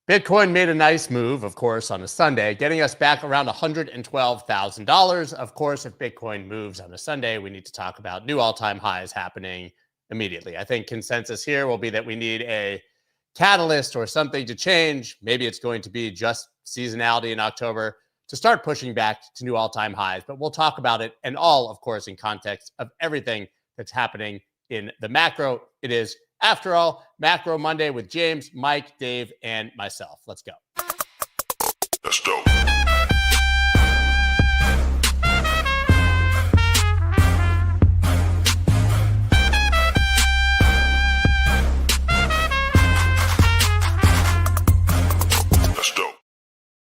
Bitcoin made a nice move, of course, on a Sunday, getting us back around $112,000. Of course, if Bitcoin moves on a Sunday, we need to talk about new all-time highs happening immediately. I think consensus here will be that we need a catalyst or something to change. Maybe it's going to be just seasonality in October to start pushing back to new all-time highs. But we'll talk about it, and all, of course, in context of everything that's happening in the macro. It is, after all, Macro Monday with James, Mike, Dave, and myself. Let's go. Let's go.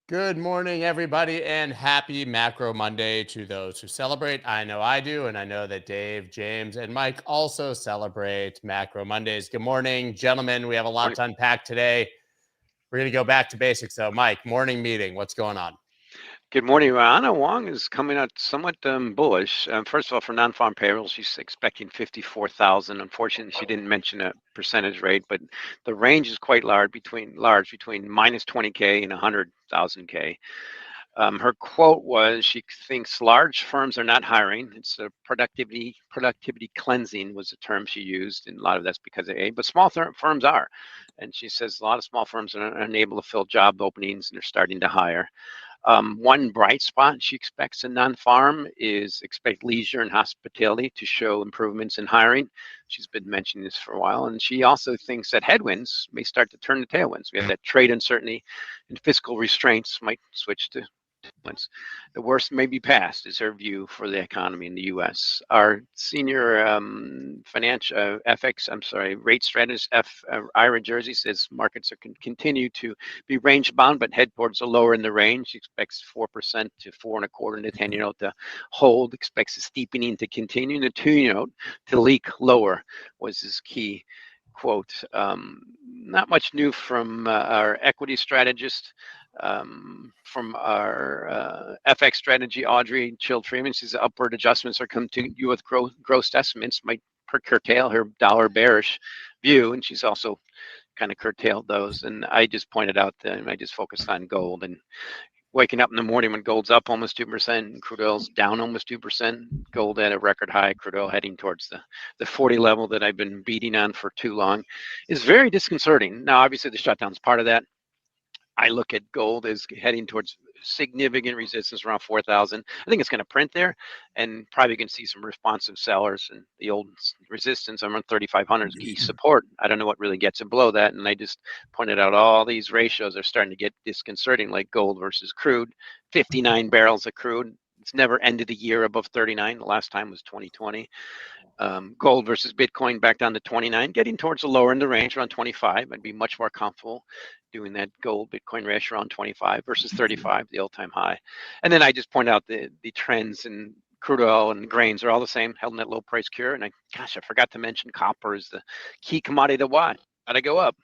Good morning, everybody, and happy Macro Monday to those who celebrate. I know I do, and I know that Dave, James, and Mike also celebrate Macro Mondays. Good morning, gentlemen. We have a lot to unpack today. We're going to go back to basics, though. Mike, morning meeting. What's going on? Good morning. Anna Wong is coming out somewhat bullish. First of all, for non-farm payroll, she's expecting 54,000. Unfortunately, she didn't mention a percentage rate, but the range is quite large between minus 20K and 100,000K. Her quote was, she thinks large firms are not hiring. It's a productivity cleansing was the term she used, and a lot of that's because of but small firms are. And she says a lot of small firms are unable to fill job openings and they're starting to hire. One bright spot she expects in non-farm is expect leisure and hospitality to show improvements in hiring. She's been mentioning this for a while. And she also thinks that headwinds may start to turn to tailwinds. We have that trade uncertainty and fiscal restraints might switch to tailwinds. The worst may be past, is her view for the economy in the U.S. Our senior rate strategist, Ira Jersey, says markets are continue to be range bound, but head towards the lower in the range. She expects 4% to 4.25 in the 10-year note to hold, expects the steepening to continue, and the 2-year note to leak lower was his key quote. Not much new from our equity strategist. From our FX strategy, Audrey Child-Freeman, says upward adjustments are come to you with gross estimates might curtail her dollar bearish view, and she's also kind of curtailed those. And I just pointed out that I just focused on gold, and waking up in the morning when gold's up almost 2% and crude oil's down almost 2%, gold at a record high, crude oil heading towards the 40 level that I've been beating on for too long, is very disconcerting. Now, obviously, the shutdown's part of that. I look at gold as heading towards significant resistance around 4,000. I think it's going to print there, and probably can see some responsive sellers, and the old resistance around 3,500 is key support. I don't know what really gets it below that, and I just pointed out all these ratios are starting to get disconcerting, like gold versus crude, 59 barrels of crude. It's never ended a year above 39. The last time was 2020. Gold versus Bitcoin back down to 29, getting towards the lower end of the range around 25. I'd be much more comfortable doing that gold Bitcoin ratio around 25 versus 35, the all-time high. And then I just point out the trends in crude oil and grains are all the same, held in that low price cure. And I forgot to mention copper is the key commodity to watch. Gotta go up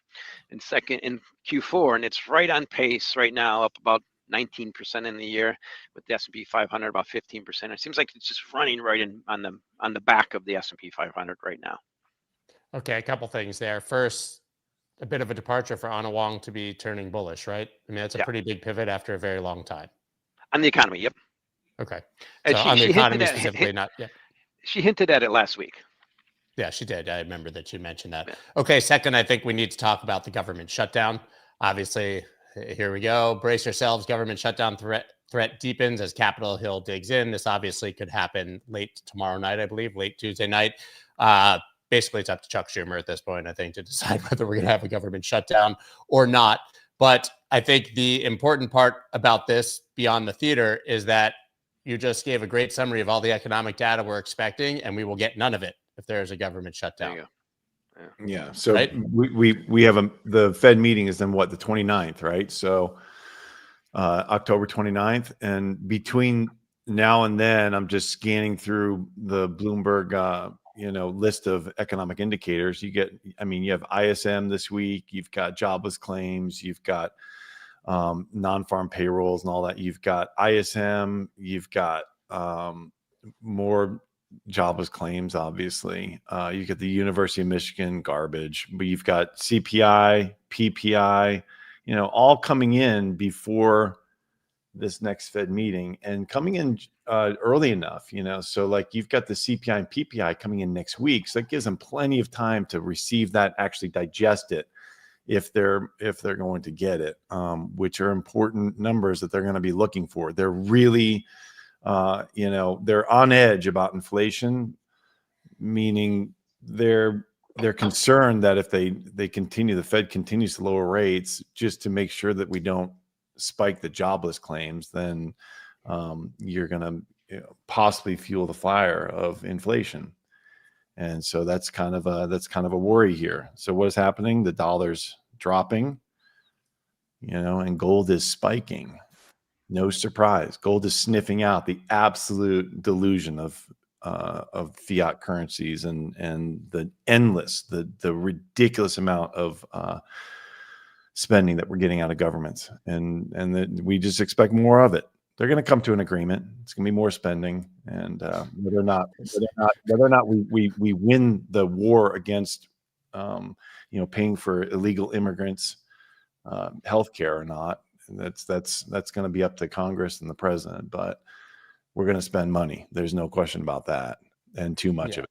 in Q4, and it's right on pace right now, up about 19% in the year, with the S&P 500 about 15%. It seems like it's just running right on the back of the S&P 500 right now. Okay, a couple things there. First, a bit of a departure for Anna Wong to be turning bullish, right? I mean, that's a pretty big pivot after a very long time. On the economy, yep. Okay. So on the economy specifically, not yet. She hinted at it last week. Yeah, she did. I remember that you mentioned that. Yeah. Okay, second, I think we need to talk about the government shutdown. Obviously, here we go. Brace yourselves. Government shutdown threat deepens as Capitol Hill digs in. This obviously could happen late tomorrow night, I believe, late Tuesday night. Basically, it's up to Chuck Schumer at this point, I think, to decide whether we're going to have a government shutdown or not. But I think the important part about this, beyond the theater, is that you just gave a great summary of all the economic data we're expecting, and we will get none of it if there is a government shutdown. There you go. Yeah. So right? we have the Fed meeting is then what, the 29th, right? So October 29th. And between now and then, I'm just scanning through the Bloomberg, list of economic indicators. You have ISM this week, you've got jobless claims, you've got non-farm payrolls and all that. You've got ISM, you've got more jobless claims, obviously. You get the University of Michigan garbage, but you've got CPI, PPI, all coming in before this next Fed meeting and coming in early enough, so like you've got the CPI and PPI coming in next week. So that gives them plenty of time to receive that, actually digest it if they're going to get it, which are important numbers that they're going to be looking for. They're really, they're on edge about inflation, meaning they're concerned that if they continue, the Fed continues to lower rates just to make sure that we don't spike the jobless claims, then you're going to possibly fuel the fire of inflation. And so that's kind of a worry here. So what is happening? The dollar's dropping, and gold is spiking. No surprise. Gold is sniffing out the absolute delusion of fiat currencies and the endless, the ridiculous amount of spending that we're getting out of governments, and that we just expect more of it. They're going to come to an agreement. It's going to be more spending, and whether or not we win the war against paying for illegal immigrants healthcare or not, that's going to be up to Congress and the president. But we're going to spend money. There's no question about that, and too much of it.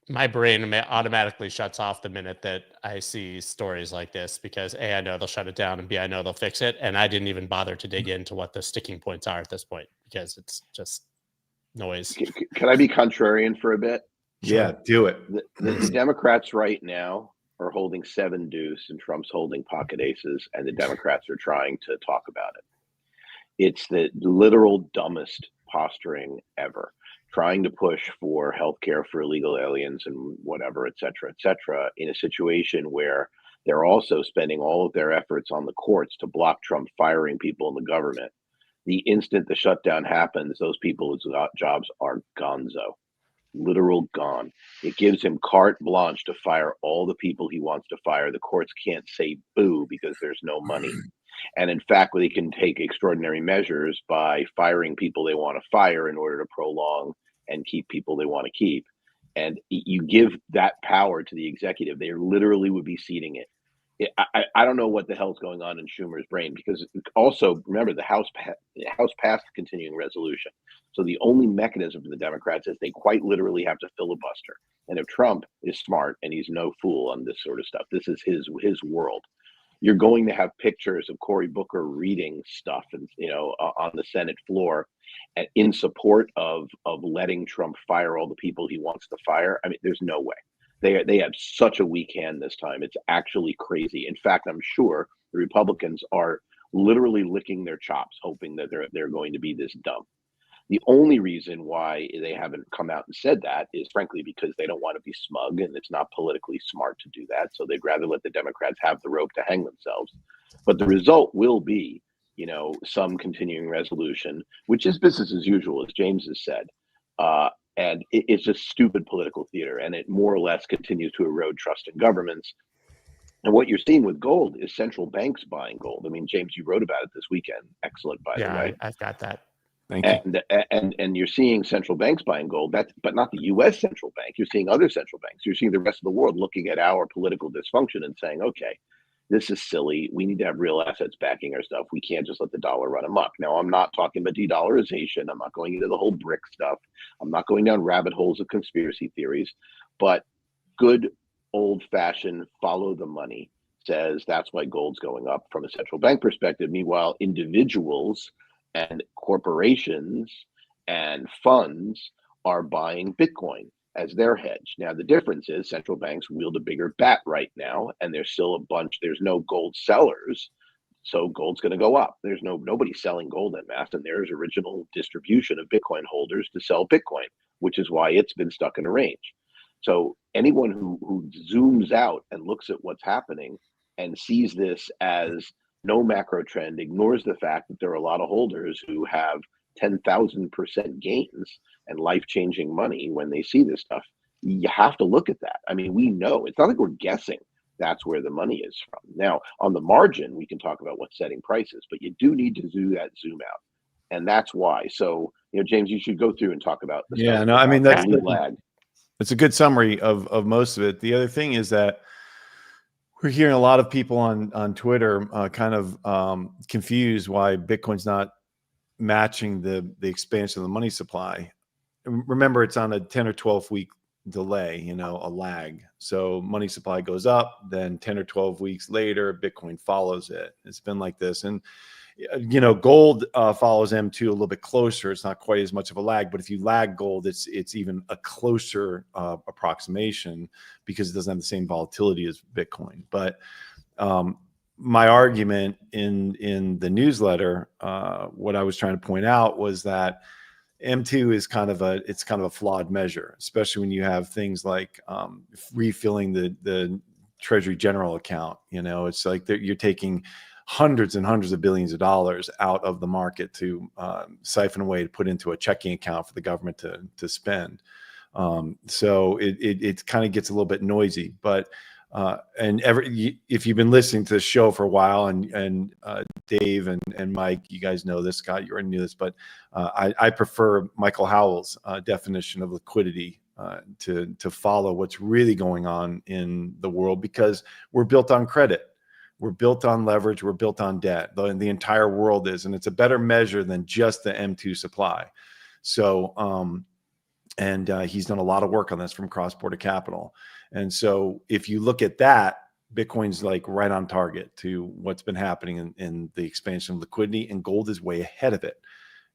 My brain automatically shuts off the minute that I see stories like this, because A, I know they'll shut it down, and B, I know they'll fix it. And I didn't even bother to dig into what the sticking points are at this point, because it's just noise. Can I be contrarian for a bit? Yeah, do it. The Democrats right now are holding 7 deuce and Trump's holding pocket aces, and the Democrats are trying to talk about it. It's the literal dumbest posturing ever. Trying to push for healthcare for illegal aliens and whatever, et cetera, in a situation where they're also spending all of their efforts on the courts to block Trump firing people in the government. The instant the shutdown happens, those people's jobs are gonzo, literal gone. It gives him carte blanche to fire all the people he wants to fire. The courts can't say boo because there's no money. And in fact, they can take extraordinary measures by firing people they want to fire in order to prolong and keep people they want to keep. And you give that power to the executive, they literally would be ceding it. I don't know what the hell's going on in Schumer's brain, because also remember the House passed the continuing resolution. So the only mechanism for the Democrats is they quite literally have to filibuster. And if Trump is smart, and he's no fool on this sort of stuff, this is his world. You're going to have pictures of Cory Booker reading stuff, and on the Senate floor, and in support of letting Trump fire all the people he wants to fire. I mean, there's no way. They have such a weak hand this time. It's actually crazy. In fact, I'm sure the Republicans are literally licking their chops, hoping that they're going to be this dumb. The only reason why they haven't come out and said that is frankly because they don't want to be smug, and it's not politically smart to do that. So they'd rather let the Democrats have the rope to hang themselves. But the result will be, some continuing resolution, which is business as usual, as James has said. And it's just stupid political theater, and it more or less continues to erode trust in governments. And what you're seeing with gold is central banks buying gold. I mean, James, you wrote about it this weekend. Excellent, by the way. I've got that. Thank you. And you're seeing central banks buying gold. But not the U.S. central bank. You're seeing other central banks. You're seeing the rest of the world looking at our political dysfunction and saying, okay, this is silly. We need to have real assets backing our stuff. We can't just let the dollar run amok. Now, I'm not talking about de-dollarization. I'm not going into the whole brick stuff. I'm not going down rabbit holes of conspiracy theories. But good old-fashioned follow the money says that's why gold's going up from a central bank perspective. Meanwhile, individuals and corporations and funds are buying Bitcoin as their hedge. Now, the difference is central banks wield a bigger bat right now, and there's still there's no gold sellers, so gold's going to go up. There's nobody selling gold en masse, and there's original distribution of Bitcoin holders to sell Bitcoin, which is why it's been stuck in a range. So anyone who zooms out and looks at what's happening and sees this as no macro trend, ignores the fact that there are a lot of holders who have 10,000% gains and life-changing money when they see this stuff. You have to look at that. I mean, we know. It's not like we're guessing that's where the money is from. Now, on the margin, we can talk about what's setting prices, but you do need to do that zoom out. And that's why. So, James, you should go through and talk about the stuff. I mean, that's a good summary of most of it. The other thing is that We're hearing a lot of people on Twitter kind of confused why Bitcoin's not matching the expansion of the money supply. Remember, it's on a 10 or 12 week delay, a lag. So money supply goes up, then 10 or 12 weeks later, Bitcoin follows it. It's been like this. And, gold follows M2 a little bit closer. It's not quite as much of a lag, but if you lag gold, it's even a closer approximation because it doesn't have the same volatility as Bitcoin. But my argument in the newsletter, what I was trying to point out was that M2 is kind of a flawed measure, especially when you have things like refilling the Treasury General account. It's like you're taking hundreds and hundreds of billions of dollars out of the market to siphon away to put into a checking account for the government to spend. So it kind of gets a little bit noisy, but if you've been listening to the show for a while, and Dave and Mike, you guys know this. Scott, you already knew this, but I prefer Michael Howell's definition of liquidity to follow what's really going on in the world, because we're built on credit, we're built on leverage, we're built on debt. The entire world is, and it's a better measure than just the M2 supply. So, he's done a lot of work on this from cross-border capital. And so if you look at that, Bitcoin's like right on target to what's been happening in the expansion of liquidity, and gold is way ahead of it.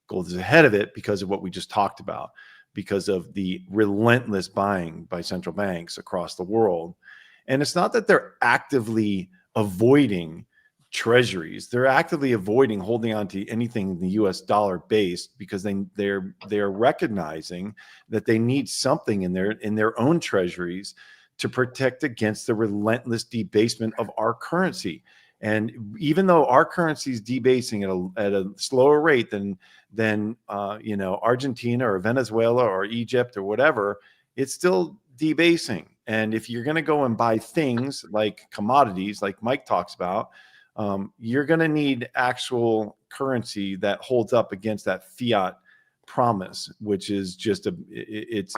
Gold is ahead of it because of what we just talked about, because of the relentless buying by central banks across the world. And it's not that they're actively avoiding treasuries. They're actively avoiding holding on to anything in the US dollar based, because they're recognizing that they need something in their own treasuries to protect against the relentless debasement of our currency. And even though our currency is debasing at a slower rate than Argentina or Venezuela or Egypt or whatever, it's still debasing. And if you're going to go and buy things like commodities, like Mike talks about, you're going to need actual currency that holds up against that fiat promise, which is just it's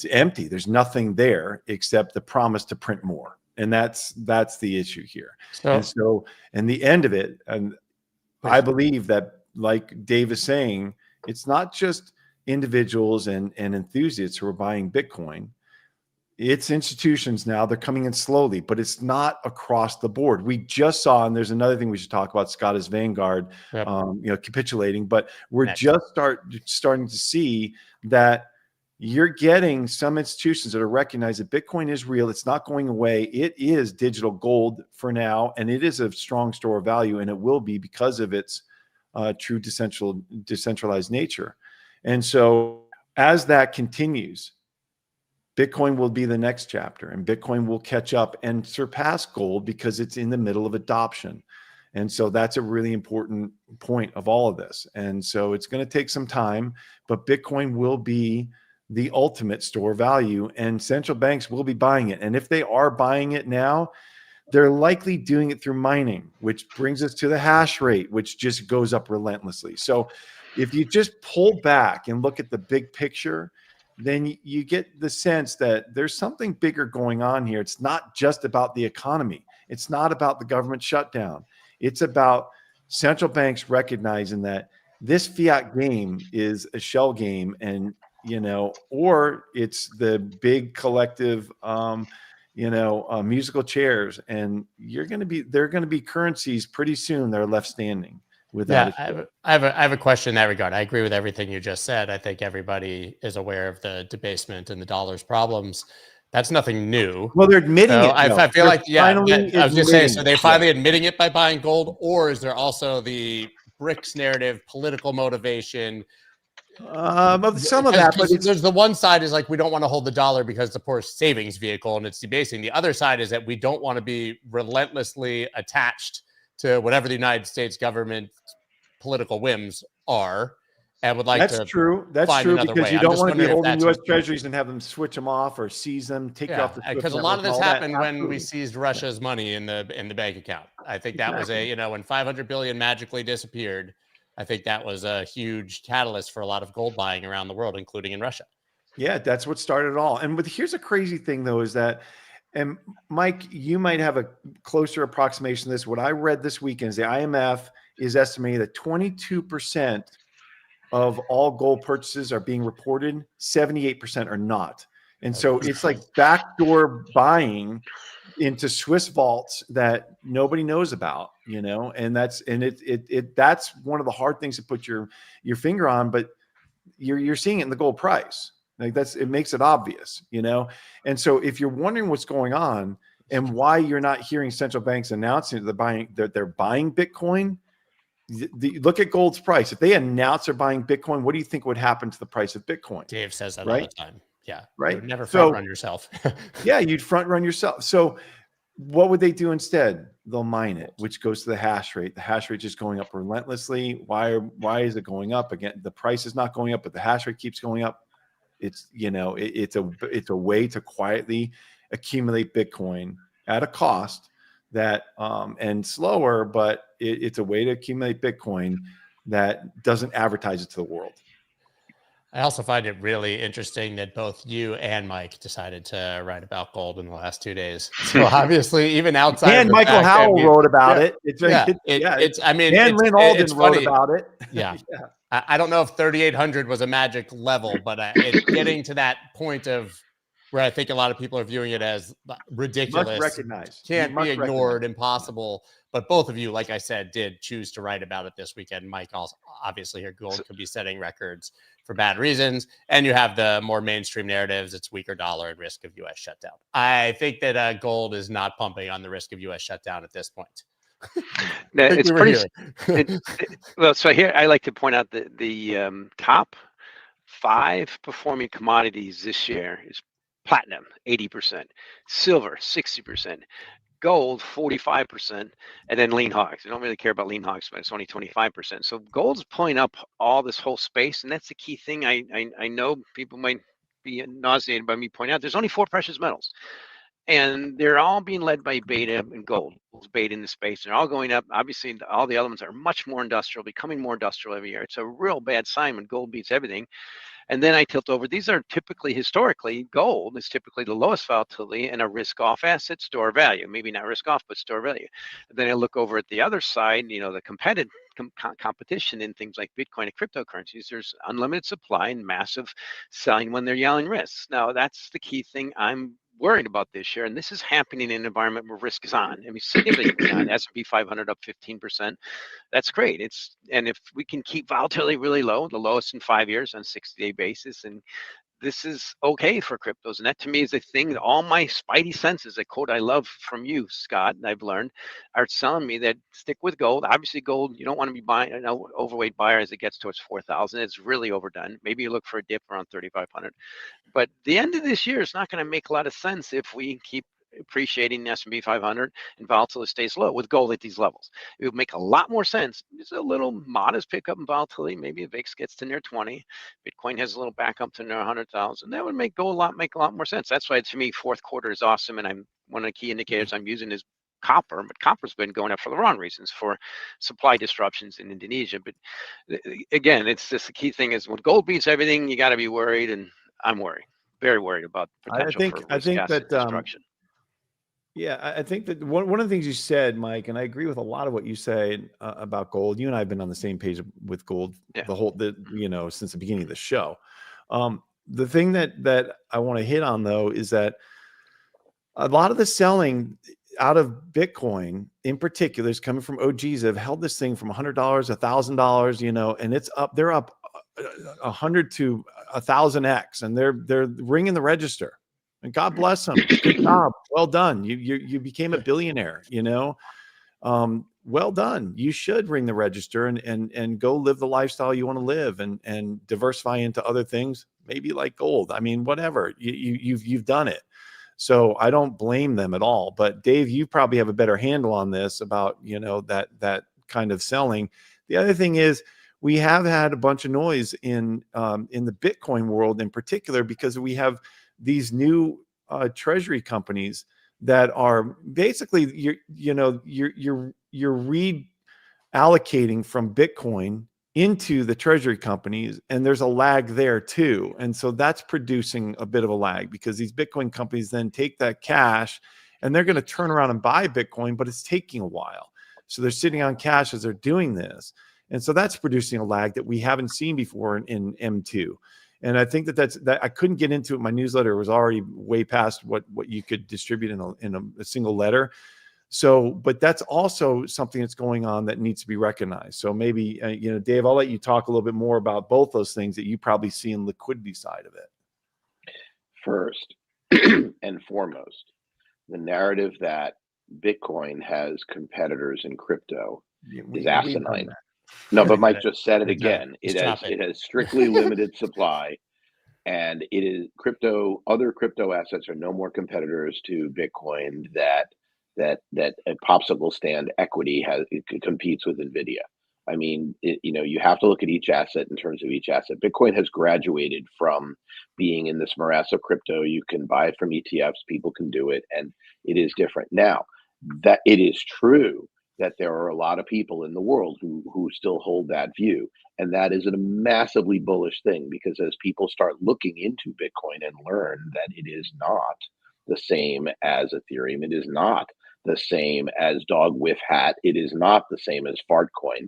empty. There's nothing there except the promise to print more. And that's the issue here. So in the end of it, and I believe that, like Dave is saying, it's not just individuals and enthusiasts who are buying Bitcoin. It's institutions now. They're coming in slowly, but it's not across the board. We just saw, and there's another thing we should talk about, Scott, is Vanguard, capitulating. But we're just starting to see that you're getting some institutions that are recognizing that Bitcoin is real. It's not going away. It is digital gold for now, and it is a strong store of value, and it will be because of its true decentralized nature. And so as that continues, Bitcoin will be the next chapter, and Bitcoin will catch up and surpass gold because it's in the middle of adoption. And so that's a really important point of all of this. And so it's going to take some time, but Bitcoin will be the ultimate store value, and central banks will be buying it. And if they are buying it now, they're likely doing it through mining, which brings us to the hash rate, which just goes up relentlessly. So if you just pull back and look at the big picture, then you get the sense that there's something bigger going on here. It's not just about the economy. It's not about the government shutdown. It's about central banks recognizing that this fiat game is a shell game, and or it's the big collective, musical chairs, and they're going to be currencies pretty soon that are left standing. I have a question in that regard. I agree with everything you just said. I think everybody is aware of the debasement and the dollar's problems. That's nothing new. Well, they're admitting it. I feel like, I was just saying, so they're finally admitting it by buying gold, or is there also the BRICS narrative, political motivation? Some of that, but there's the one side is like, we don't want to hold the dollar because it's a poor savings vehicle and it's debasing. The other side is that we don't want to be relentlessly attached to whatever the United States government political whims are, and would like That's to true. That's find true, another because way. you I'm don't just want to be wondering if holding that's U.S. treasuries and have them switch them off or seize them, take it off the because a lot of this happened when we seized Russia's money in the bank account. I think that was when 500 billion magically disappeared. I think that was a huge catalyst for a lot of gold buying around the world, including in Russia. Yeah, that's what started it all. And here's a crazy thing, though, is that And Mike, you might have a closer approximation to this. What I read this weekend is the IMF is estimating that 22% of all gold purchases are being reported, 78% are not. And so it's like backdoor buying into Swiss vaults that nobody knows about, and that's one of the hard things to put your finger on, but you're seeing it in the gold price. Like it makes it obvious, And so if you're wondering what's going on and why you're not hearing central banks announcing that they're buying Bitcoin, look at gold's price. If they announce they're buying Bitcoin, what do you think would happen to the price of Bitcoin? Dave says that right? all the time. Yeah. Right. Never front run yourself. Yeah. You'd front run yourself. So what would they do instead? They'll mine it, which goes to the hash rate. The hash rate just going up relentlessly. Why is it going up? Again, the price is not going up, but the hash rate keeps going up. It's, it's a way to quietly accumulate Bitcoin at a cost that, and slower, but it's a way to accumulate Bitcoin that doesn't advertise it to the world. I also find it really interesting that both you and Mike decided to write about gold in the last 2 days. So obviously, even outside, and Michael Howell wrote about it. I mean, and Lynn Alden wrote about it. Yeah. I don't know if 3,800 was a magic level, but it's getting to that point of where I think a lot of people are viewing it as ridiculous. Must recognize. Can't be ignored, impossible. But both of you, like I said, did choose to write about it this weekend. Mike, also obviously here, gold could be setting records for bad reasons. And you have the more mainstream narratives. It's weaker dollar and risk of U.S. shutdown. I think that gold is not pumping on the risk of U.S. shutdown at this point. It's pretty. Well, so here I like to point out that the top 5 performing commodities this year is platinum, 80%, silver, 60%, gold, 45%, and then lean hogs. I don't really care about lean hogs, but it's only 25%. So gold's pulling up all this whole space, and that's the key thing. I know people might be nauseated by me pointing out there's only 4 precious metals. And they're all being led by beta and gold. Beta in the space. They're all going up. Obviously, all the elements are much more industrial, becoming more industrial every year. It's a real bad sign when gold beats everything. And then I tilt over. These are typically, historically, gold is typically the lowest volatility and a risk-off asset, store value. Maybe not risk-off, but store value. And then I look over at the other side, the competitive competition in things like Bitcoin and cryptocurrencies. There's unlimited supply and massive selling when they're yelling risks. Now, that's the key thing I'm worried about this year, and this is happening in an environment where risk is on. I mean, significantly on. S&P 500 up 15%. That's great. And if we can keep volatility really low, the lowest in 5 years on a 60-day basis, and this is okay for cryptos. And that to me is the thing that all my spidey senses, a quote I love from you, Scott, and I've learned, are telling me that stick with gold. Obviously, gold, you don't want to be buying an overweight buyer as it gets towards 4,000. It's really overdone. Maybe you look for a dip around 3,500. But the end of this year is not going to make a lot of sense if we keep appreciating the S&P 500 and volatility stays low with gold at these levels. It would make a lot more sense. There's a little modest pickup in volatility. Maybe if VIX gets to near 20, Bitcoin has a little back up to near 100,000. That would make a lot more sense. That's why to me, fourth quarter is awesome. And one of the key indicators I'm using is copper, but copper's been going up for the wrong reasons, for supply disruptions in Indonesia. But again, it's just the key thing is when gold beats everything, you got to be worried, and I'm worried, very worried about potential for risk asset destruction. Yeah, I think that one of the things you said, Mike, and I agree with a lot of what you say about gold. You and I have been on the same page with gold since the beginning of the show. The thing that I want to hit on though is that a lot of the selling out of Bitcoin in particular is coming from OGs that have held this thing from $100, $1,000, and it's up. They're up 100 to 1,000x, and they're ringing the register. And God bless them. Good job. Well done. You became a billionaire, well done. You should ring the register and go live the lifestyle you want to live and diversify into other things, maybe like gold. I mean, whatever. You've done it. So I don't blame them at all. But Dave, you probably have a better handle on this about, that kind of selling. The other thing is we have had a bunch of noise in the Bitcoin world in particular, because we have these new treasury companies that are basically you're reallocating from Bitcoin into the treasury companies, and there's a lag there too. And so that's producing a bit of a lag, because these Bitcoin companies then take that cash and they're going to turn around and buy Bitcoin, but it's taking a while. So they're sitting on cash as they're doing this. And so that's producing a lag that we haven't seen before in M2. And I think that I couldn't get into it. My newsletter was already way past what you could distribute in a single letter. So, but that's also something that's going on that needs to be recognized. So maybe, Dave, I'll let you talk a little bit more about both those things that you probably see in liquidity side of it. First and foremost, the narrative that Bitcoin has competitors in crypto is asinine. No, but Mike just said it again. It has strictly limited supply, and it is other crypto assets are no more competitors to Bitcoin that a popsicle stand equity competes with NVIDIA. I mean, you have to look at each asset in terms of each asset. Bitcoin has graduated from being in this morass of crypto. You can buy it from ETFs, people can do it, and it is different. Now, that it is true that there are a lot of people in the world who still hold that view. And that is a massively bullish thing, because as people start looking into Bitcoin and learn that it is not the same as Ethereum, it is not the same as dog with hat, it is not the same as Fartcoin,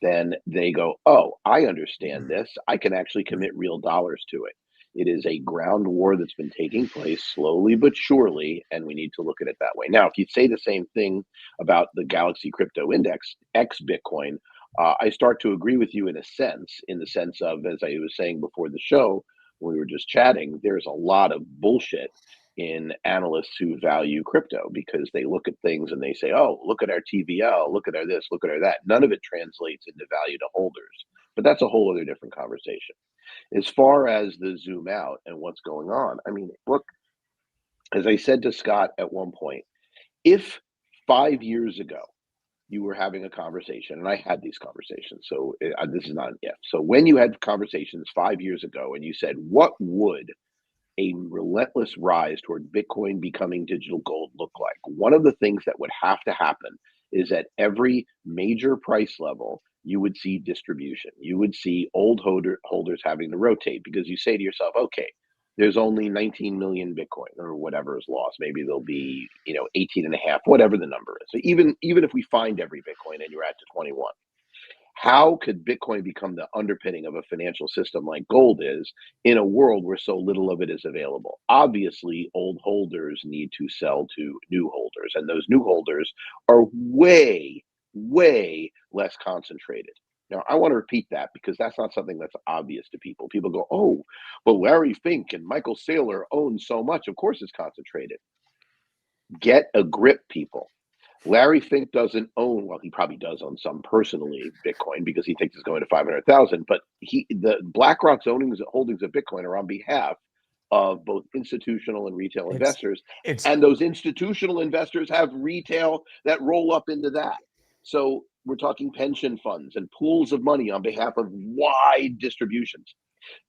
then they go, oh, I understand this. I can actually commit real dollars to it. It is a ground war that's been taking place slowly but surely, and we need to look at it that way. Now, if you say the same thing about the Galaxy Crypto Index, ex Bitcoin, I start to agree with you in the sense of, as I was saying before the show, when we were just chatting, there's a lot of bullshit in analysts who value crypto, because they look at things and they say, oh, look at our TVL, look at our this, look at our that. None of it translates into value to holders, but that's a whole other different conversation. As far as the zoom out and what's going on, I mean, look, as I said to Scott at one point, if 5 years ago you were having a conversation, and I had these conversations, so this is not an if. So when you had conversations 5 years ago and you said, what would a relentless rise toward Bitcoin becoming digital gold look like? One of the things that would have to happen is at every major price level, you would see distribution. You would see old holders having to rotate, because you say to yourself, okay, there's only 19 million Bitcoin or whatever is lost. Maybe there'll be, 18 and a half, whatever the number is. So even if we find every Bitcoin and you're at to 21, how could Bitcoin become the underpinning of a financial system like gold is in a world where so little of it is available? Obviously, old holders need to sell to new holders, and those new holders are way, way less concentrated. Now, I want to repeat that, because that's not something that's obvious to people. People go, oh, but Larry Fink and Michael Saylor own so much. Of course it's concentrated. Get a grip, people. Larry Fink doesn't own, well, he probably does own some personally Bitcoin, because he thinks it's going to 500,000, but the BlackRock's holdings of Bitcoin are on behalf of both institutional and retail investors. And those institutional investors have retail that roll up into that. So we're talking pension funds and pools of money on behalf of wide distributions.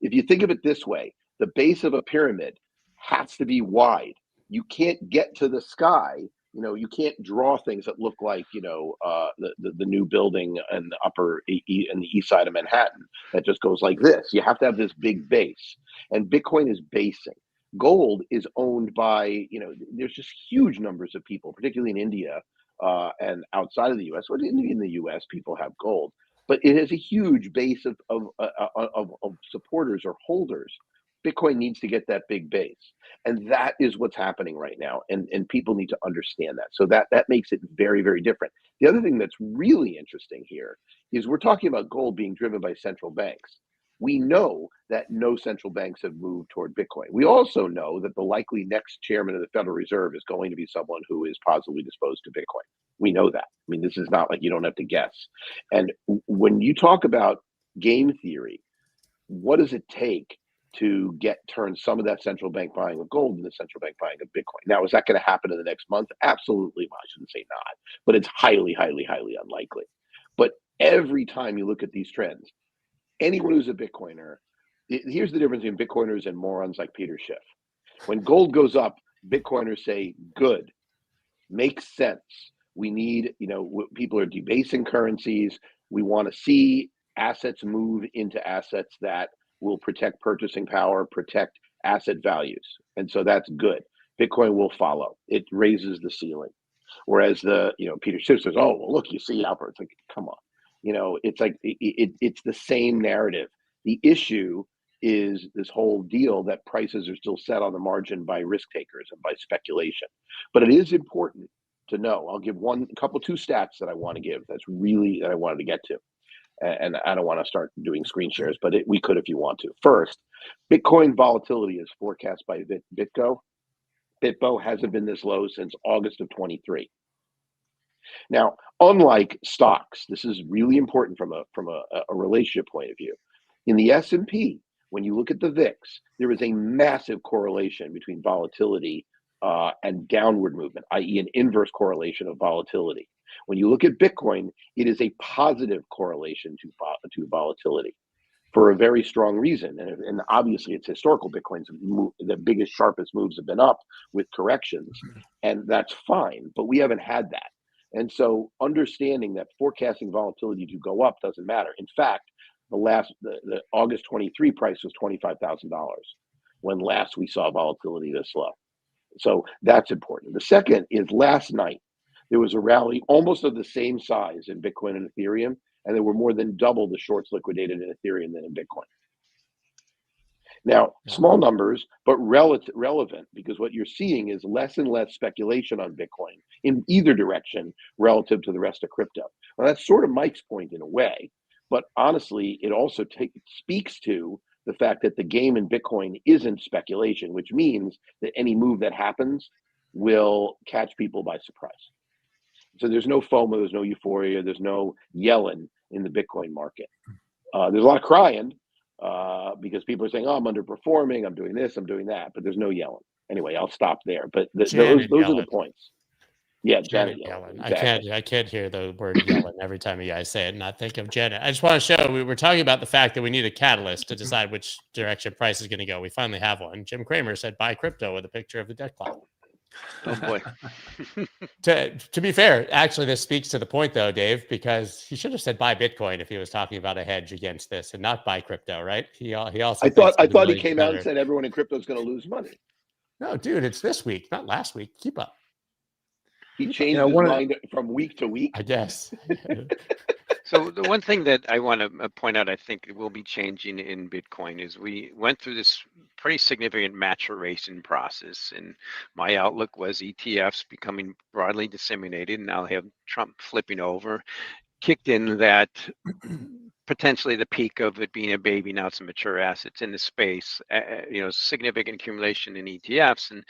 If you think of it this way, the base of a pyramid has to be wide. You can't get to the sky. You can't draw things that look like, the new building in the east side of Manhattan that just goes like this. You have to have this big base, and Bitcoin is basing. Gold is owned by, there's just huge numbers of people, particularly in India and outside of the U.S. Well, in the U.S., people have gold, but it has a huge base of supporters or holders. Bitcoin needs to get that big base. And that is what's happening right now. And people need to understand that. So that makes it very, very different. The other thing that's really interesting here is we're talking about gold being driven by central banks. We know that no central banks have moved toward Bitcoin. We also know that the likely next chairman of the Federal Reserve is going to be someone who is positively disposed to Bitcoin. We know that. I mean, this is not like you don't have to guess. And when you talk about game theory, what does it take to turn some of that central bank buying of gold into central bank buying of Bitcoin? Now, is that going to happen in the next month? Absolutely. Well, I shouldn't say not, but it's highly, highly, highly unlikely. But every time you look at these trends, anyone who's a Bitcoiner, here's the difference between Bitcoiners and morons like Peter Schiff. When gold goes up, Bitcoiners say, good, makes sense. We need, people are debasing currencies. We want to see assets move into assets that will protect purchasing power, protect asset values. And so that's good. Bitcoin will follow. It raises the ceiling. Whereas Peter Schiff says, oh, well, look, you see Albert. It's like, come on. It's like, it's the same narrative. The issue is this whole deal that prices are still set on the margin by risk takers and by speculation. But it is important to know. I'll give two stats that I want to give. That I wanted to get to. And I don't want to start doing screen shares, but we could if you want to. First, Bitcoin volatility is forecast by BitBo hasn't been this low since August of 23. Now, unlike stocks, this is really important from a relationship point of view. In the S&P, when you look at the VIX, there is a massive correlation between volatility and downward movement, i.e. an inverse correlation of volatility. When you look at Bitcoin, it is a positive correlation to volatility for a very strong reason. And obviously it's historical. Bitcoin's the biggest, sharpest moves have been up with corrections, and that's fine, but we haven't had that. And so understanding that forecasting volatility to go up doesn't matter. In fact, the August 23 price was $25,000 when last we saw volatility this low. So that's important. The second is last night, there was a rally almost of the same size in Bitcoin and Ethereum, and there were more than double the shorts liquidated in Ethereum than in Bitcoin. Now, small numbers, but relevant, because what you're seeing is less and less speculation on Bitcoin in either direction relative to the rest of crypto. Well, that's sort of Mike's point in a way, but honestly, it also speaks to the fact that the game in Bitcoin isn't speculation, which means that any move that happens will catch people by surprise. So there's no FOMO, there's no euphoria, there's no yelling in the Bitcoin market. There's a lot of crying because people are saying, oh, I'm underperforming, I'm doing this, I'm doing that, but there's no yelling. Anyway, I'll stop there. But those are the points. Yeah, Janet Yellen. Exactly. I can't hear the word yelling every time you guys say it and not think of Janet. I just want to show we were talking about the fact that we need a catalyst to decide which direction price is going to go. We finally have one. Jim Cramer said buy crypto with a picture of the debt clock. Oh boy. To be fair, actually, this speaks to the point though, Dave, because he should have said buy Bitcoin if he was talking about a hedge against this and not buy crypto, right? He also. I thought he came out and said everyone in crypto is going to lose money. No, dude, it's this week, not last week. Keep up. He changed his mind from week to week. I guess. So the one thing that I want to point out, I think will be changing in Bitcoin is we went through this pretty significant maturation process, and my outlook was ETFs becoming broadly disseminated. Now they have Trump flipping over, kicked in that potentially the peak of it being a baby. Now it's a mature assets in the space, significant accumulation in ETFs, and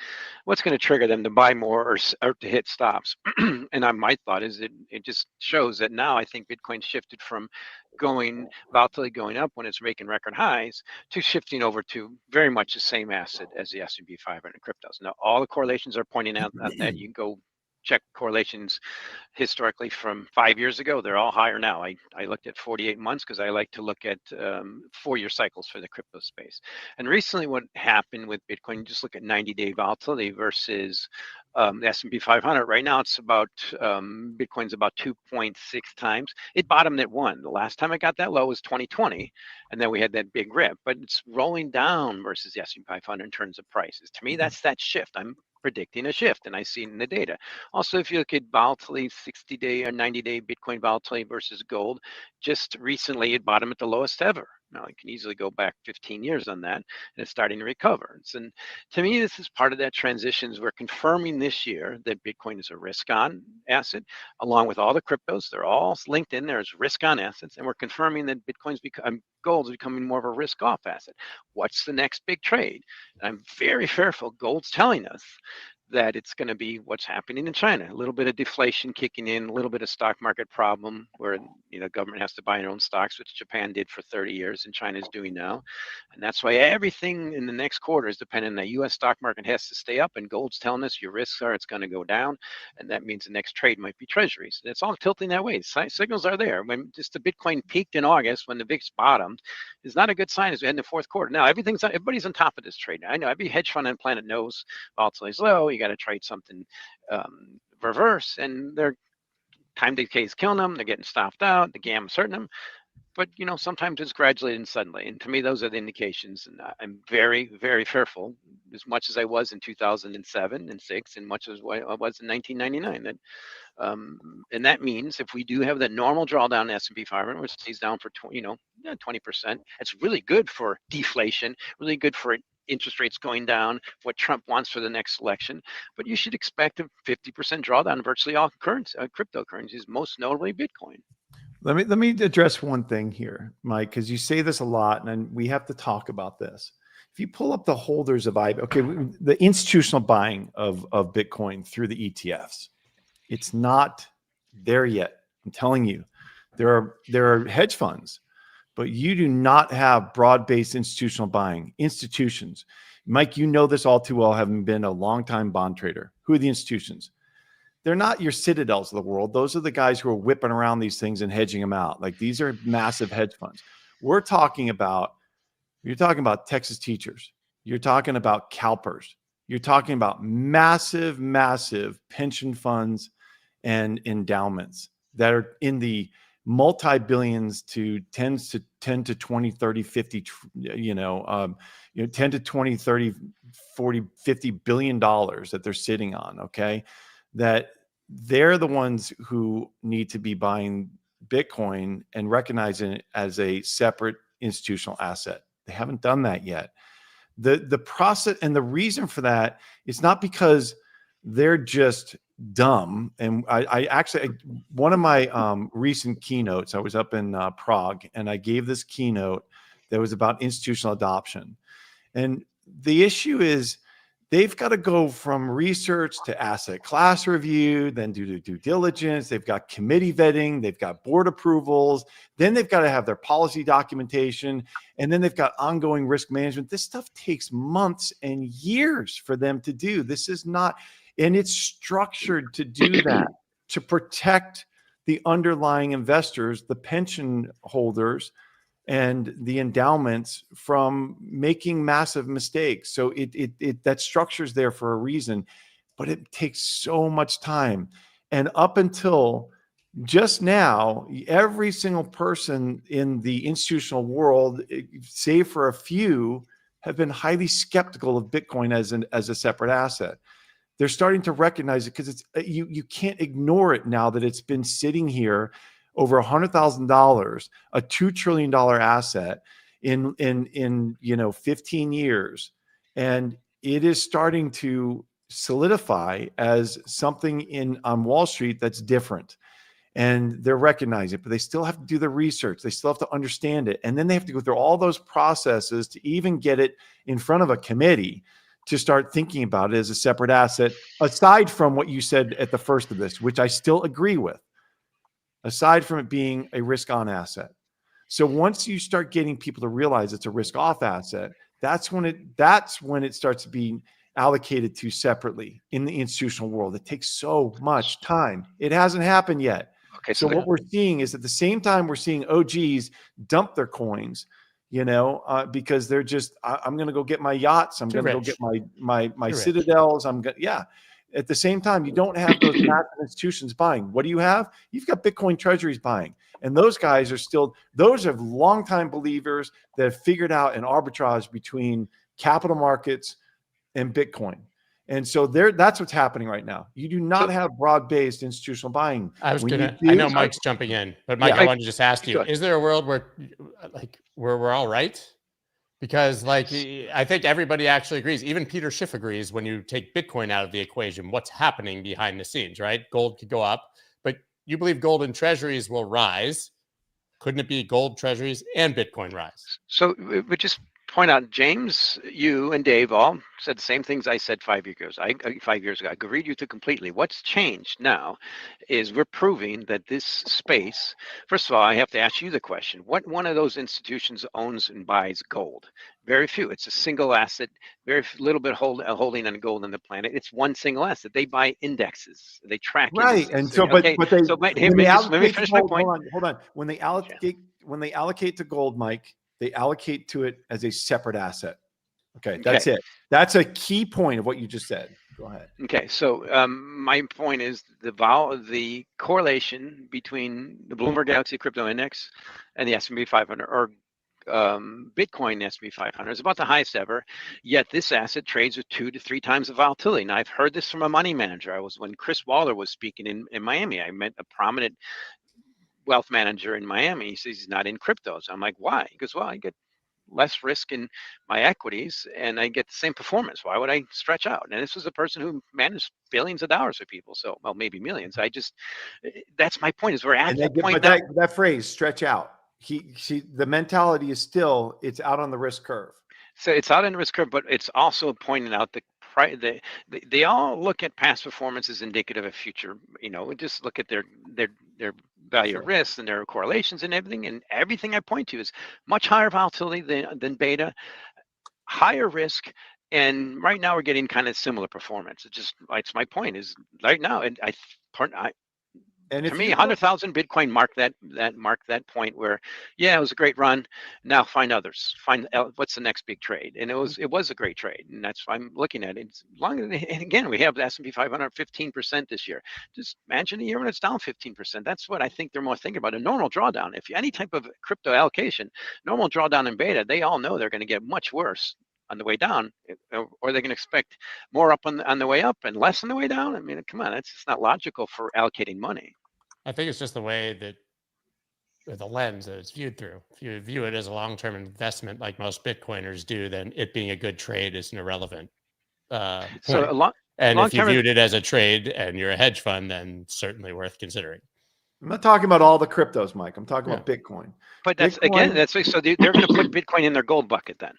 what's going to trigger them to buy more or to hit stops. And my thought is it just shows that now I think Bitcoin shifted from volatility going up when it's making record highs to shifting over to very much the same asset as the S&P 500 cryptos. Now all the correlations are pointing out that you can go check correlations historically from 5 years ago. They're all higher now. I looked at 48 months because I like to look at 4-year cycles for the crypto space. And recently what happened with Bitcoin, just look at 90-day volatility versus the S&P 500. Right now it's about, Bitcoin's about 2.6 times. It bottomed at 1. The last time it got that low was 2020. And then we had that big rip, but it's rolling down versus the S&P 500 in terms of prices. To me, that's that shift. I'm predicting a shift, and I see it in the data. Also, if you look at volatility, 60-day or 90-day Bitcoin volatility versus gold, just recently it bottomed at the lowest ever. Now, I can easily go back 15 years on that, and it's starting to recover. And to me, this is part of that transition. We're confirming this year that Bitcoin is a risk-on asset, along with all the cryptos. They're all linked in there as risk-on assets, and we're confirming that gold is becoming more of a risk-off asset. What's the next big trade? And I'm very fearful. Gold's telling us that it's going to be what's happening in China. A little bit of deflation kicking in, a little bit of stock market problem where government has to buy their own stocks, which Japan did for 30 years and China is doing now. And that's why everything in the next quarter is dependent on the U.S. stock market has to stay up, and gold's telling us your risks are it's going to go down, and that means the next trade might be treasuries. And it's all tilting that way. Signals are there. When just the Bitcoin peaked in August, when the VIX bottomed, is not a good sign as we head in the fourth quarter. Now everybody's on top of this trade. I know every hedge fund on the planet knows volatility is low. You got to trade something reverse, and their time decay is killing them. They're getting stopped out. The gamma's hurting them. but sometimes it's gradually and suddenly. And to me, those are the indications. And I'm very, very fearful, as much as I was in 2007 and 6, and much as I was in 1999. And that means if we do have that normal drawdown in S&P 500, which stays down for 20%, it's really good for deflation, really good for interest rates going down, what Trump wants for the next election. But you should expect a 50% drawdown in virtually all cryptocurrencies, most notably Bitcoin. Let me address one thing here, Mike, because you say this a lot, and we have to talk about this. If you pull up the holders of the institutional buying of Bitcoin through the ETFs, it's not there yet. I'm telling you, there are hedge funds, but you do not have broad-based institutional buying. Institutions, Mike, you know this all too well, having been a long-time bond trader. Who are the institutions? They're not your Citadels of the world. Those are the guys who are whipping around these things and hedging them out. Like, these are massive hedge funds. You're talking about Texas teachers. You're talking about CalPERS. You're talking about massive, massive pension funds and endowments that are in the multi-billions to 10 to 20, 30, 50, 10 to 20, 30, 40, 50 billion dollars that they're sitting on. Okay. That they're the ones who need to be buying Bitcoin and recognizing it as a separate institutional asset. They haven't done that yet. The process and the reason for that is not because they're just dumb. And I actually, one of my recent keynotes, I was up in Prague, and I gave this keynote that was about institutional adoption. And the issue is, they've got to go from research to asset class review, then do due diligence. They've got committee vetting. They've got board approvals. Then they've got to have their policy documentation. And then they've got ongoing risk management. This stuff takes months and years for them to do. This is not, and it's structured to do that, to protect the underlying investors, the pension holders, and the endowments from making massive mistakes. So that structure's there for a reason, but it takes so much time. And up until just now, every single person in the institutional world, save for a few, have been highly skeptical of Bitcoin as a separate asset. They're starting to recognize it because you can't ignore it now that it's been sitting here over $100,000, a $2 trillion asset in 15 years. And it is starting to solidify as something on Wall Street that's different. And they're recognizing it, but they still have to do the research. They still have to understand it. And then they have to go through all those processes to even get it in front of a committee to start thinking about it as a separate asset, aside from what you said at the first of this, which I still agree with. Aside from it being a risk-on asset. So once you start getting people to realize it's a risk-off asset, that's when it starts to be allocated to separately in the institutional world. It takes so much time. It hasn't happened yet. Okay, so what we're seeing is at the same time we're seeing OGs dump their coins, because they're just, I'm going to go get my yachts. I'm going to go get my Citadels. At the same time, you don't have those massive institutions buying. What do you have? You've got Bitcoin treasuries buying. And those guys those are longtime believers that have figured out an arbitrage between capital markets and Bitcoin. And so that's what's happening right now. You do not have broad-based institutional buying. I know Mike's jumping in, but Mike, I wanted to just ask you, is there a world where we're all right? Because I think everybody actually agrees. Even Peter Schiff agrees when you take Bitcoin out of the equation, what's happening behind the scenes, right? Gold could go up, but you believe gold and treasuries will rise. Couldn't it be gold, treasuries, and Bitcoin rise? So we just point out, James, you and Dave all said the same things I said 5 years ago. I agreed with you completely. What's changed now is we're proving that this space, first of all, I have to ask you the question, what one of those institutions owns and buys gold? Very few. It's a single asset, very little bit holding on gold on the planet. It's one single asset. They buy indexes. They track right. Indexes. And so, let me finish my point. Hold on. When they allocate to gold, Mike, they allocate to it as a separate asset. Okay, that's it. That's a key point of what you just said. Go ahead. Okay, so my point is the correlation between the Bloomberg Galaxy Crypto Index and the S&P 500, or Bitcoin S&P 500, is about the highest ever. Yet this asset trades with 2 to 3 times the volatility. And I've heard this from a money manager. When Chris Waller was speaking in Miami, I met a prominent wealth manager in Miami. He says he's not in cryptos. I'm like, why? He goes, well, I get less risk in my equities and I get the same performance. Why would I stretch out? And this was a person who managed billions of dollars for people. So, well, maybe millions. That's my point, is we're at that point now. That phrase, stretch out. The mentality is still, it's out on the risk curve. So it's out on the risk curve, but it's also pointing out they all look at past performance as indicative of future. Just look at their value of risk and their correlations and everything. And everything I point to is much higher volatility than beta, higher risk. And right now we're getting kind of similar performance. It's my point is right now, and to me, 100,000 Bitcoin marked that point where, yeah, it was a great run. Now find others. What's the next big trade? And it was a great trade, and that's why I'm looking at it. And again, we have the S&P 500 15% this year. Just imagine a year when it's down 15%. That's what I think they're more thinking about. A normal drawdown. If any type of crypto allocation, normal drawdown in beta, they all know they're going to get much worse on the way down, or they can expect more up on the way up and less on the way down. I mean, come on, that's just not logical for allocating money. I think it's just the way that the lens that it's viewed through. If you view it as a long-term investment, like most Bitcoiners do, then it being a good trade is an irrelevant point. And if you viewed it as a trade and you're a hedge fund, then certainly worth considering. I'm not talking about all the cryptos, Mike. I'm talking about Bitcoin. But so they're going to put Bitcoin in their gold bucket then.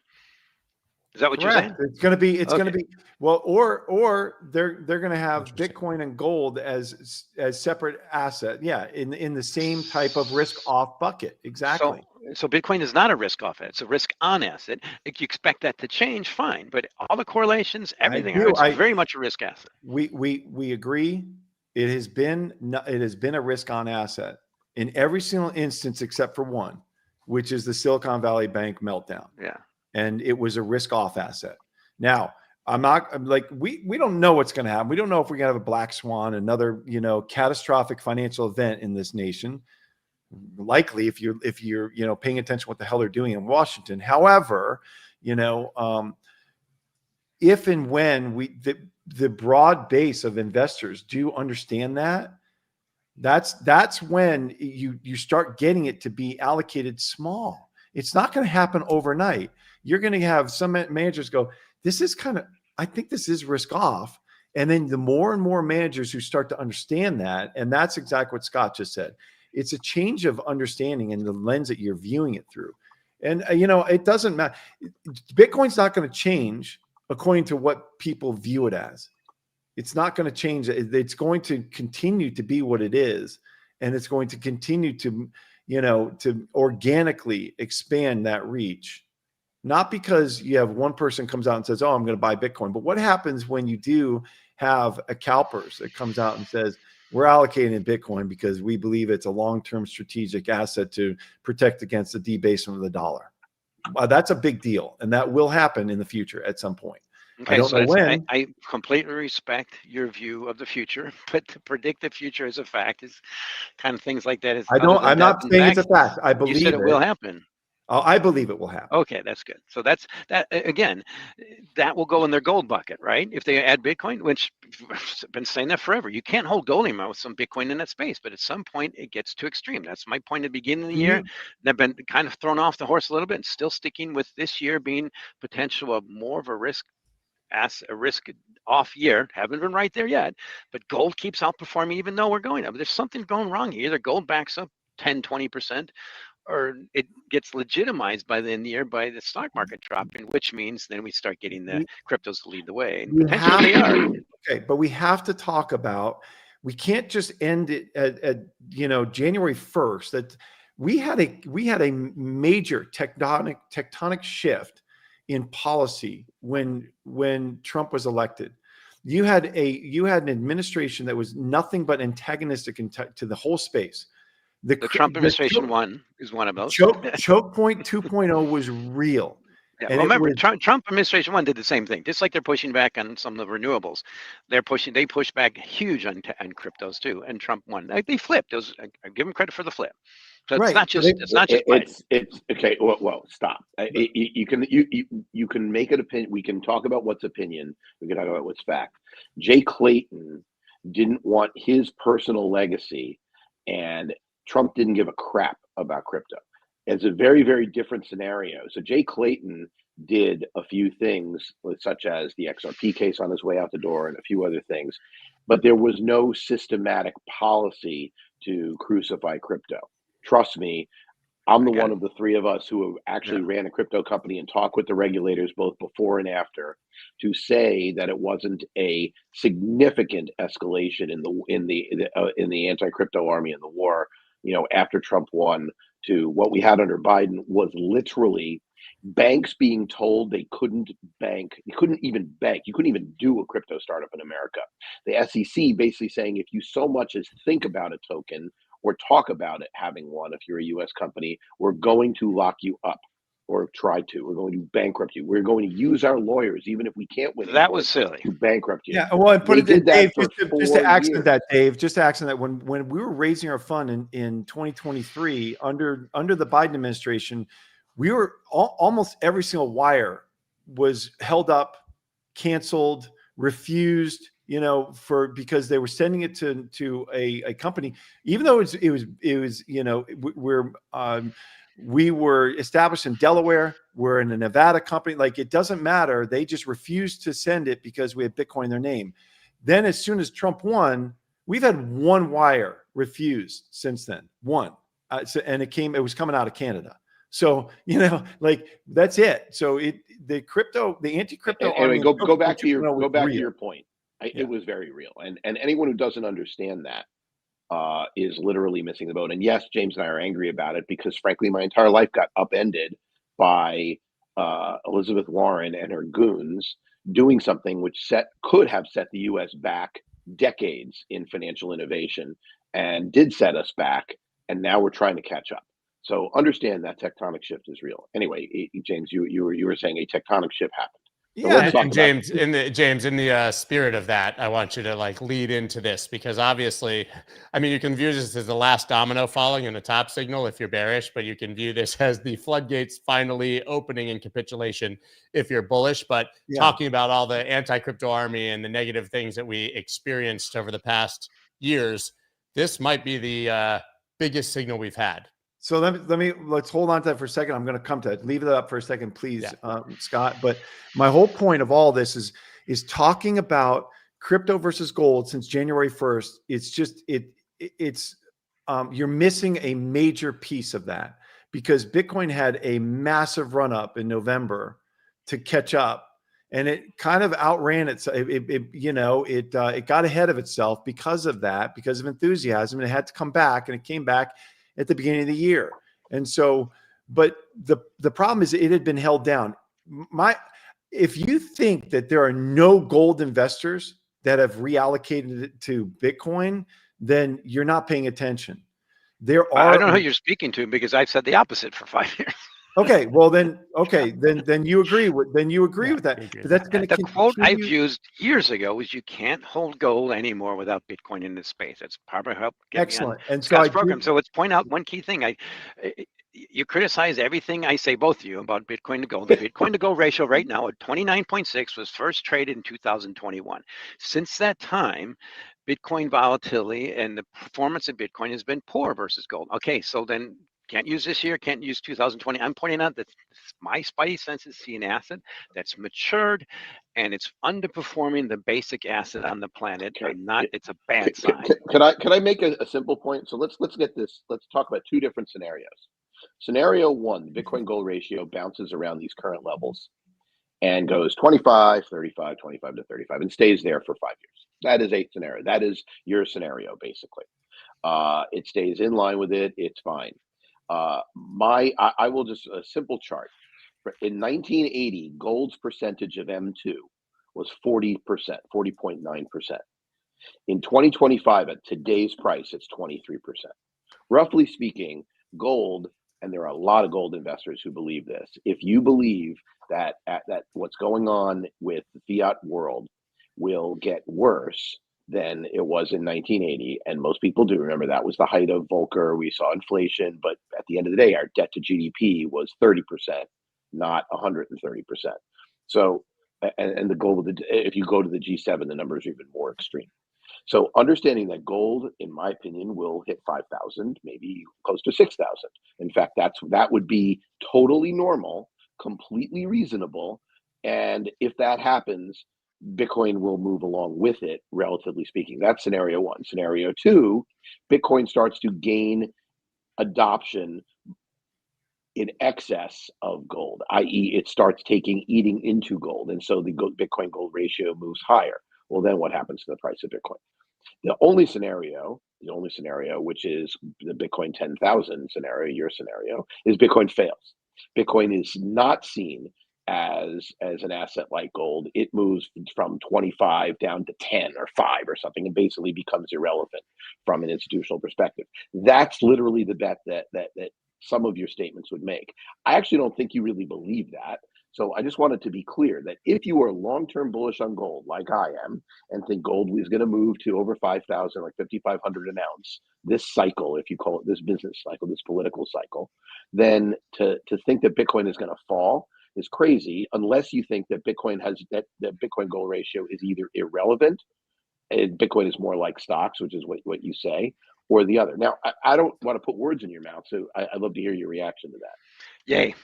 Is that what you're saying? It's going to be well, or they're going to have Bitcoin and gold as separate asset. Yeah, in the same type of risk off bucket. Exactly. So Bitcoin is not a risk off asset. It's a risk on asset. If you expect that to change, fine. But all the correlations, everything, it's very much a risk asset. We agree. It has been a risk on asset in every single instance except for one, which is the Silicon Valley Bank meltdown. Yeah. And it was a risk off asset. Now, I'm like, we don't know what's going to happen. We don't know if we're going to have a black swan, another, catastrophic financial event in this nation. Likely if you're, paying attention to what the hell they're doing in Washington. However, if and when the broad base of investors do understand that's when you start getting it to be allocated small. It's not going to happen overnight. You're going to have some managers go, I think this is risk off. And then the more and more managers who start to understand that, and that's exactly what Scott just said. It's a change of understanding in the lens that you're viewing it through. And, it doesn't matter. Bitcoin's not going to change according to what people view it as. It's not going to change. It's going to continue to be what it is. And it's going to continue to, to organically expand that reach. Not because you have one person comes out and says, oh, I'm going to buy Bitcoin. But what happens when you do have a CalPERS that comes out and says, we're allocating in Bitcoin because we believe it's a long-term strategic asset to protect against the debasement of the dollar. That's a big deal. And that will happen in the future at some point. Okay, I don't know when. I completely respect your view of the future, but to predict the future as a fact is kind of things like that. I'm not saying it's a fact. I believe you said it will happen. I believe it will happen. Okay, that's good. So that again, that will go in their gold bucket, right? If they add Bitcoin, which I've been saying that forever, you can't hold gold anymore with some Bitcoin in that space. But at some point, it gets too extreme. That's my point at the beginning of the year. I've been kind of thrown off the horse a little bit, and still sticking with this year being potential of more of a risk off year. Haven't been right there yet, but gold keeps outperforming even though we're going up. There's something going wrong here. Either gold backs up 10-20%, or it gets legitimized by the end of the year by the stock market dropping, which means then we start getting the cryptos to lead the way. And potentially they are. Okay, but we have to talk about, we can't just end it at January 1st. That we had a major tectonic shift in policy when Trump was elected. You had an administration that was nothing but antagonistic to the whole space. The Trump administration is one of those. Choke point 2.0 was real. Yeah, And well, it remember, was Trump administration one did the same thing. Just like they're pushing back on some of the renewables, they push back huge on cryptos too. And Trump won. They flipped. I give them credit for the flip. So it's right. not just Biden. It's okay. Well, stop. You can make an opinion. We can talk about what's opinion. We can talk about what's fact. Jay Clayton didn't want his personal legacy, and Trump didn't give a crap about crypto. It's a very, very different scenario. So Jay Clayton did a few things, such as the XRP case on his way out the door and a few other things, but there was no systematic policy to crucify crypto. Trust me, I'm the one of the three of us who actually ran a crypto company and talked with the regulators both before and after to say that it wasn't a significant escalation in the anti-crypto army and the war, after Trump won, to what we had under Biden was literally banks being told they couldn't bank. You couldn't even bank. You couldn't even do a crypto startup in America. The SEC basically saying if you so much as think about a token or talk about it having one, if you're a US company, we're going to lock you up or try to. We're going to bankrupt you. We're going to use our lawyers, even if we can't win. That was silly. To bankrupt you. Yeah, well, I put They it, did that Dave, for just to 4 accent years. that, Dave, just to accent that, when we were raising our fund in 2023 under the Biden administration, we were almost every single wire was held up, canceled, refused, because they were sending it to a company, even though it was we were established in Delaware. We're in a Nevada company. Like, it doesn't matter. They just refused to send it because we had Bitcoin in their name. Then as soon as Trump won, we've had one wire refused since then. One. And it was coming out of Canada. So, that's it. So the anti-crypto. Anyway, go back to your point. Yeah. It was very real. And anyone who doesn't understand that is literally missing the boat. And yes, James and I are angry about it because, frankly, my entire life got upended by Elizabeth Warren and her goons doing something which could have set the U.S. back decades in financial innovation and did set us back. And now we're trying to catch up. So understand that tectonic shift is real. Anyway, James, you were saying a tectonic shift happened. So Yeah, and James, in the spirit of that, I want you to lead into this, because obviously, I mean, you can view this as the last domino falling in a top signal if you're bearish, but you can view this as the floodgates finally opening in capitulation if you're bullish. But talking about all the anti-crypto army and the negative things that we experienced over the past years, this might be the biggest signal we've had. So let's hold on to that for a second. I'm going to come to it. Leave it up for a second, please, Scott. But my whole point of all this is talking about crypto versus gold since January 1st. It's just you're missing a major piece of that, because Bitcoin had a massive run up in November to catch up, and it kind of outran itself. It got ahead of itself because of that, because of enthusiasm, and it had to come back, and it came back at the beginning of the year. And so, but the problem is it had been held down. If you think that there are no gold investors that have reallocated it to Bitcoin, then you're not paying attention. There are. I don't know who you're speaking to, because I've said the opposite for 5 years. Okay, well then you agree with that. But that's going to the quote I've used years ago was, "You can't hold gold anymore without Bitcoin in this space." That's probably helped get excellent. me on And so Scott's program. So let's point out one key thing. You criticize everything I say, both of you, about Bitcoin to gold. The Bitcoin to gold ratio right now at 29.6 was first traded in 2021. Since that time, Bitcoin volatility and the performance of Bitcoin has been poor versus gold. Okay, so then can't use this year, can't use 2020. I'm pointing out that my spidey senses see an asset that's matured and it's underperforming the basic asset on the planet. It's a bad sign. Could I make a simple point? So let's get this. Let's talk about two different scenarios. Scenario one, the Bitcoin gold ratio bounces around these current levels and goes 25, 35, 25 to 35 and stays there for 5 years. That is a scenario. That is your scenario, basically. It stays in line with it. It's fine. I will just a simple chart. In 1980, gold's percentage of M2 was 40%, 40.9%. In 2025, at today's price, it's 23%. Roughly speaking, gold and there are a lot of gold investors who believe this. If you believe that what's going on with the fiat world will get worse than it was in 1980, and most people do remember that was the height of Volcker. We saw inflation, but at the end of the day, our debt to GDP was 30%, not 130%. So, and the goal of if you go to the G7, the numbers are even more extreme. So understanding that gold, in my opinion, will hit 5,000, maybe close to 6,000. In fact, that would be totally normal, completely reasonable. And if that happens, Bitcoin will move along with it, relatively speaking. That's scenario one. Scenario two, Bitcoin starts to gain adoption in excess of gold, i.e. it starts eating into gold. And so the Bitcoin gold ratio moves higher. Well, then what happens to the price of Bitcoin? The only scenario, which is the Bitcoin 10,000 scenario, your scenario, is Bitcoin fails. Bitcoin is not seen as an asset like gold. It moves from 25 down to 10 or 5 or something, and basically becomes irrelevant from an institutional perspective. That's literally the bet that some of your statements would make. I actually don't think you really believe that. So I just wanted to be clear that if you are long-term bullish on gold, like I am, and think gold is going to move to over 5,000, like 5,500 an ounce, this cycle, if you call it this business cycle, this political cycle, then to think that Bitcoin is going to fall is crazy, unless you think that Bitcoin has that Bitcoin gold ratio is either irrelevant, and Bitcoin is more like stocks, which is what you say, or the other. Now, I don't want to put words in your mouth, so I'd love to hear your reaction to that. Yay.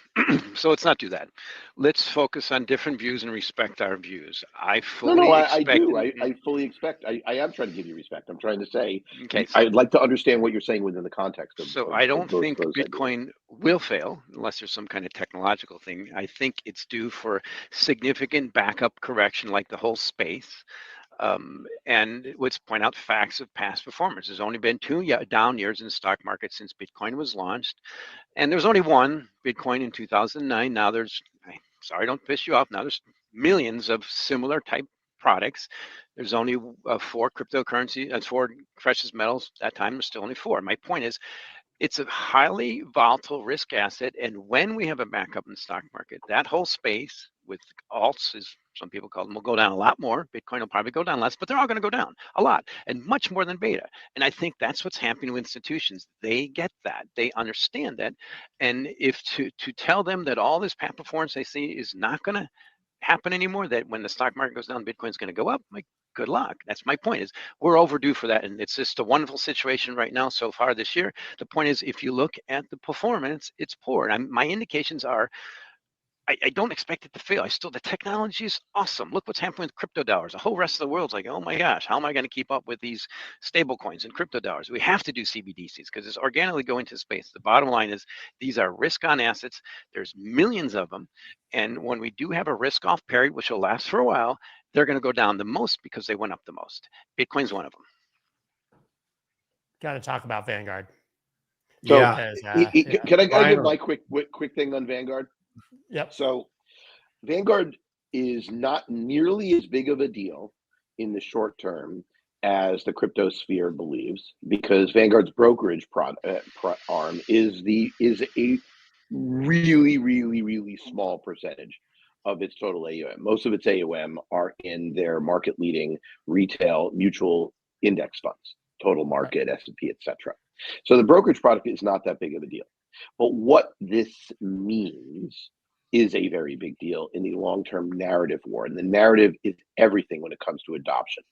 So let's not do that. Let's focus on different views and respect our views. I fully I do. I fully expect. I am trying to give you respect. I'm trying to say, okay, I'd like to understand what you're saying within the context of. So of, I don't those, think those Bitcoin ideas. will fail unless there's some kind of technological thing. I think it's due for significant backup correction, like the whole space. And let's point out facts of past performance. There's only been 2 down years in the stock market since Bitcoin was launched. And there's only one Bitcoin in 2009. Now sorry, don't piss you off. Now there's millions of similar type products. There's only 4 cryptocurrency, 4 precious metals. At that time, there's still only 4. My point is, it's a highly volatile risk asset. And when we have a backup in the stock market, that whole space with alts, as some people call them, will go down a lot more. Bitcoin will probably go down less, but they're all going to go down a lot, and much more than beta. And I think that's what's happening with institutions. They get that. They understand that. And if to tell them that all this past performance they see is not going to happen anymore, that when the stock market goes down, Bitcoin's going to go up, like, good luck. That's my point, is we're overdue for that. And it's just a wonderful situation right now so far this year. The point is, if you look at the performance, it's poor. And my indications are, I don't expect it to fail. The technology is awesome. Look what's happening with crypto dollars. The whole rest of the world's like, oh my gosh, how am I going to keep up with these stable coins and crypto dollars? We have to do CBDCs because it's organically going to space. The bottom line is, these are risk-on assets. There's millions of them. And when we do have a risk-off period, which will last for a while, they're going to go down the most because they went up the most. Bitcoin's one of them. Got to talk about Vanguard. So, Yeah. can I give my quick thing on Vanguard? Yep. So Vanguard is not nearly as big of a deal in the short term as the crypto sphere believes, because Vanguard's brokerage arm is a really, really, really small percentage of its total AUM. Most of its AUM are in their market leading retail mutual index funds, total market, S&P, etc. So the brokerage product is not that big of a deal. But what this means is a very big deal in the long-term narrative war. And the narrative is everything when it comes to adoption.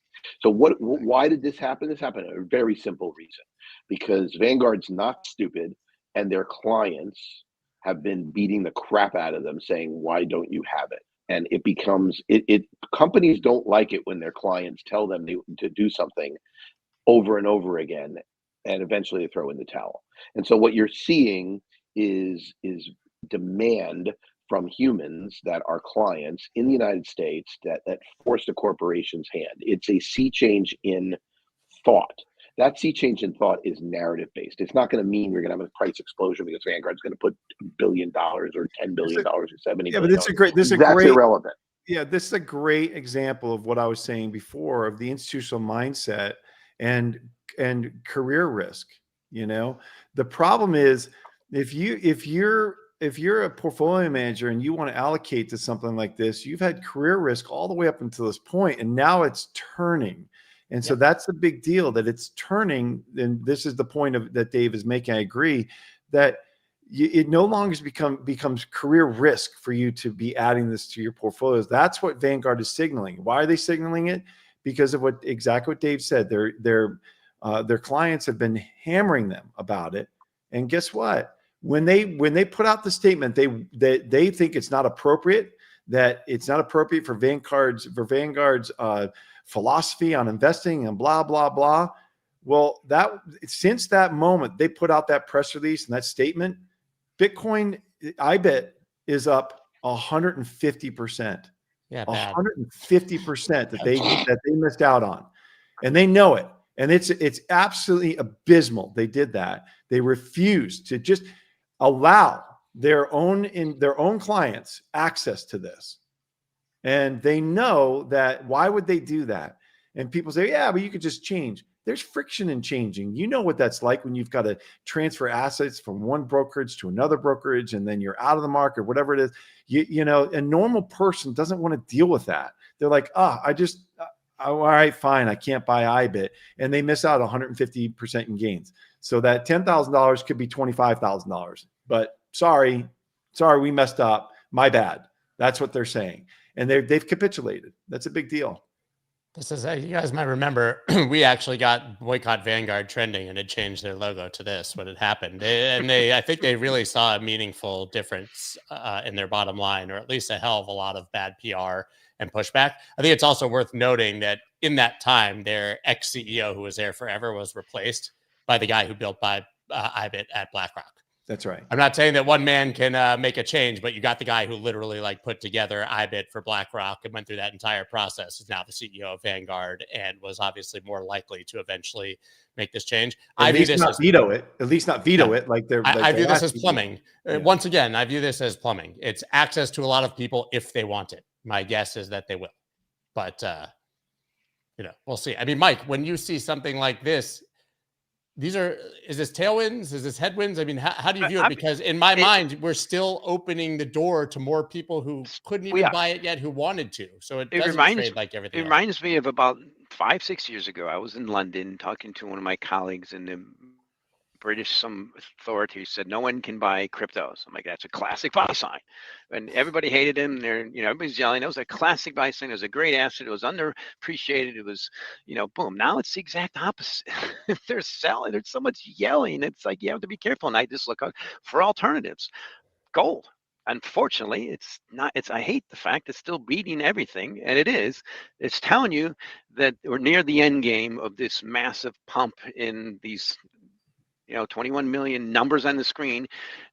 So why did this happen? This happened for a very simple reason. Because Vanguard's not stupid, and their clients have been beating the crap out of them saying, why don't you have it? And it becomes, companies don't like it when their clients tell them to do something over and over again, and eventually they throw in the towel. And so what you're seeing is demand from humans that are clients in the United States that force the corporation's hand. It's a sea change in thought. That sea change in thought is narrative based. It's not going to mean you're going to have a price explosion because Vanguard's going to put $1 billion or $10 billion or $70 billion. Yeah, but that's irrelevant. Yeah, this is a great example of what I was saying before, of the institutional mindset and career risk. The problem is, if you're a portfolio manager and you want to allocate to something like this, you've had career risk all the way up until this point, and now it's turning. And so that's the big deal, that it's turning. And this is the point of that Dave is making. I agree that it no longer becomes career risk for you to be adding this to your portfolios. That's what Vanguard is signaling. Why are they signaling it? Because of exactly what Dave said. Their clients have been hammering them about it. And guess what? When they put out the statement, they think it's not appropriate, that it's not appropriate for Vanguard's philosophy on investing and blah, blah, blah. Well, since that moment, they put out that press release and that statement, Bitcoin, I bet, is up 150%. Yeah, bad. 150% that they missed out on. And they know it. And it's absolutely abysmal. They did that. They refused to just allow their own clients access to this. And they know that. Why would they do that? And people say, yeah, but you could just change. There's friction in changing. You know what that's like when you've got to transfer assets from one brokerage to another brokerage, and then you're out of the market, whatever it is. You know, a normal person doesn't want to deal with that. They're like, all right, fine, I can't buy IBIT. And they miss out 150% in gains. So that $10,000 could be $25,000. But sorry, we messed up. My bad. That's what they're saying. And they've capitulated. That's a big deal. This is, you guys might remember, we actually got Boycott Vanguard trending, and it changed their logo to this when it happened. I think they really saw a meaningful difference in their bottom line, or at least a hell of a lot of bad PR and pushback. I think it's also worth noting that in that time, their ex-CEO, who was there forever, was replaced by the guy who built IBIT at BlackRock. That's right. I'm not saying that one man can make a change, but you got the guy who literally put together IBIT for BlackRock and went through that entire process, is now the CEO of Vanguard, and was obviously more likely to eventually make this change. At least not veto it. I view this as plumbing. Once again, I view this as plumbing. It's access to a lot of people if they want it. My guess is that they will, but we'll see. I mean, Mike, when you see something like this, is this tailwinds? Is this headwinds? I mean, how do you view it? Because in my mind, we're still opening the door to more people who couldn't even buy it yet, who wanted to. So it doesn't trade like everything else. It reminds me of about 5-6 years ago. I was in London talking to one of my colleagues, and some authorities said no one can buy cryptos. I'm like, that's a classic buy sign. And everybody hated him. Everybody's yelling. It was a classic buy sign. It was a great asset. It was underappreciated. It was, boom. Now it's the exact opposite. They're selling. There's so much yelling. It's like you have to be careful. And I just look out for alternatives. Gold. Unfortunately, it's not. I hate the fact it's still beating everything, and it is. It's telling you that we're near the end game of this massive pump in these 21 million numbers on the screen.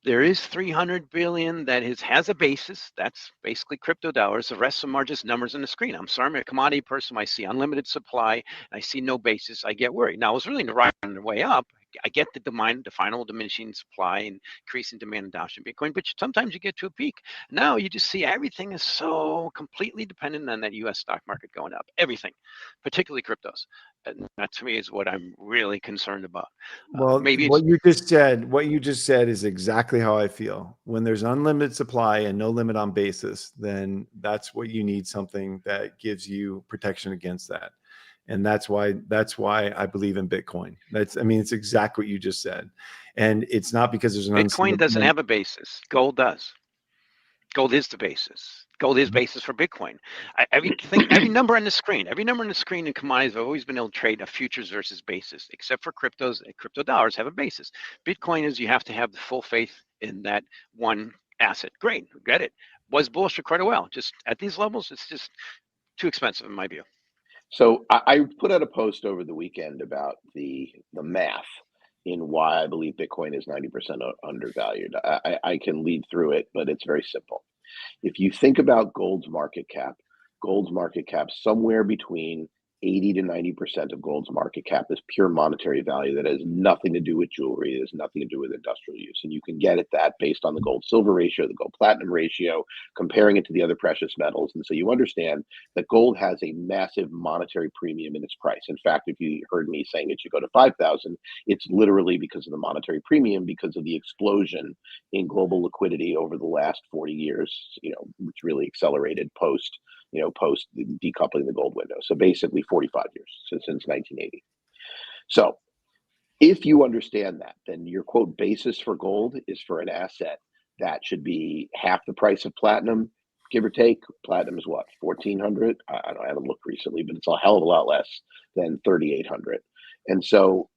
There is 300 billion that has a basis. That's basically crypto dollars. The rest of them are just numbers on the screen. I'm sorry, I'm a commodity person. I see unlimited supply, and I see no basis. I get worried. Now, I was really right on the way up. I get the final diminishing supply and increasing demand and adoption of Bitcoin, but sometimes you get to a peak. Now you just see everything is so completely dependent on that U.S. stock market going up. Everything, particularly cryptos. And that to me is what I'm really concerned about. Well, maybe what you just said is exactly how I feel. When there's unlimited supply and no limit on basis, then that's what you need, something that gives you protection against that. And that's why I believe in Bitcoin. It's exactly what you just said. And it's not because there's an Bitcoin doesn't have a basis. Gold does. Gold is the basis. Gold is basis for Bitcoin. Every number on the screen, in commodities have always been able to trade a futures versus basis, except for cryptos. Crypto dollars have a basis. Bitcoin is you have to have the full faith in that one asset. Great, get it. Was bullish for quite a while. Just at these levels, it's just too expensive in my view. So I put out a post over the weekend about the math in why I believe Bitcoin is 90% undervalued. I can lead through it, but it's very simple. If you think about gold's market cap somewhere between 80 to 90% of gold's market cap is pure monetary value that has nothing to do with jewelry. It has nothing to do with industrial use. And you can get at that based on the gold silver ratio, the gold platinum ratio, comparing it to the other precious metals. And so you understand that gold has a massive monetary premium in its price. In fact, if you heard me saying it should go to 5,000, it's literally because of the monetary premium, because of the explosion in global liquidity over the last 40 years, which really accelerated post decoupling the gold window. So basically 45 years, since 1980. So if you understand that, then your quote basis for gold is for an asset that should be half the price of platinum, give or take. Platinum is what, 1,400? I haven't looked recently, but it's a hell of a lot less than 3,800. And so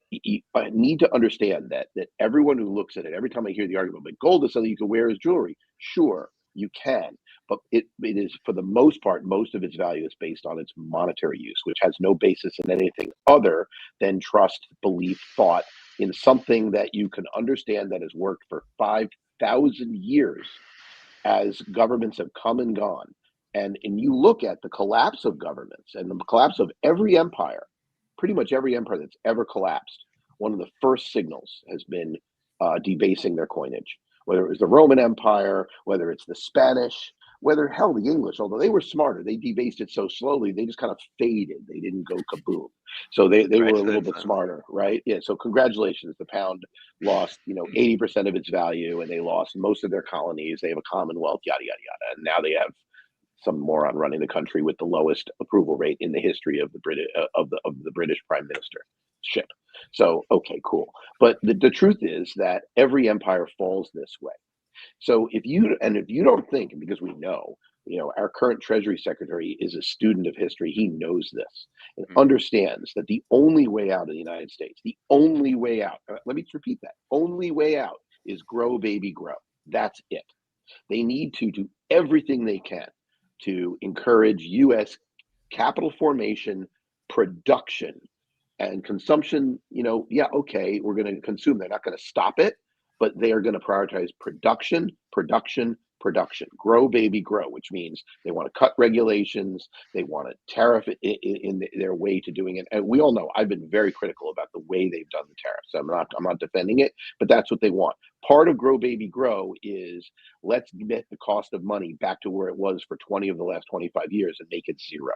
I need to understand that everyone who looks at it, every time I hear the argument, but gold is something you can wear as jewelry. Sure, you can, but it is, for the most part, most of its value is based on its monetary use, which has no basis in anything other than trust, belief, thought in something that you can understand that has worked for 5,000 years as governments have come and gone. And you look at the collapse of governments and the collapse of every empire, pretty much every empire that's ever collapsed, one of the first signals has been debasing their coinage. Whether it was the Roman Empire, whether it's the Spanish, whether hell the English, although they were smarter, they debased it so slowly, they just kind of faded. They didn't go kaboom. So they were a little bit smarter, right? Yeah. So congratulations, the pound lost 80% of its value, and they lost most of their colonies. They have a commonwealth, yada yada yada, and now they have some moron running the country with the lowest approval rate in the history of the British Prime Ministership. So okay, cool. But the truth is that every empire falls this way. So if you don't think, because we know, our current Treasury Secretary is a student of history, he knows this and understands that the only way out of the United States, the only way out, let me repeat that, only way out is grow, baby, grow. That's it. They need to do everything they can to encourage U.S. capital formation, production, and consumption. Okay, we're going to consume. They're not going to stop it, but they are going to prioritize production, grow, baby, grow, which means they want to cut regulations. They want to tariff in their way to doing it. And we all know I've been very critical about the way they've done the tariffs. I'm not defending it, but that's what they want. Part of grow, baby, grow is let's get the cost of money back to where it was for 20 of the last 25 years and make it zero.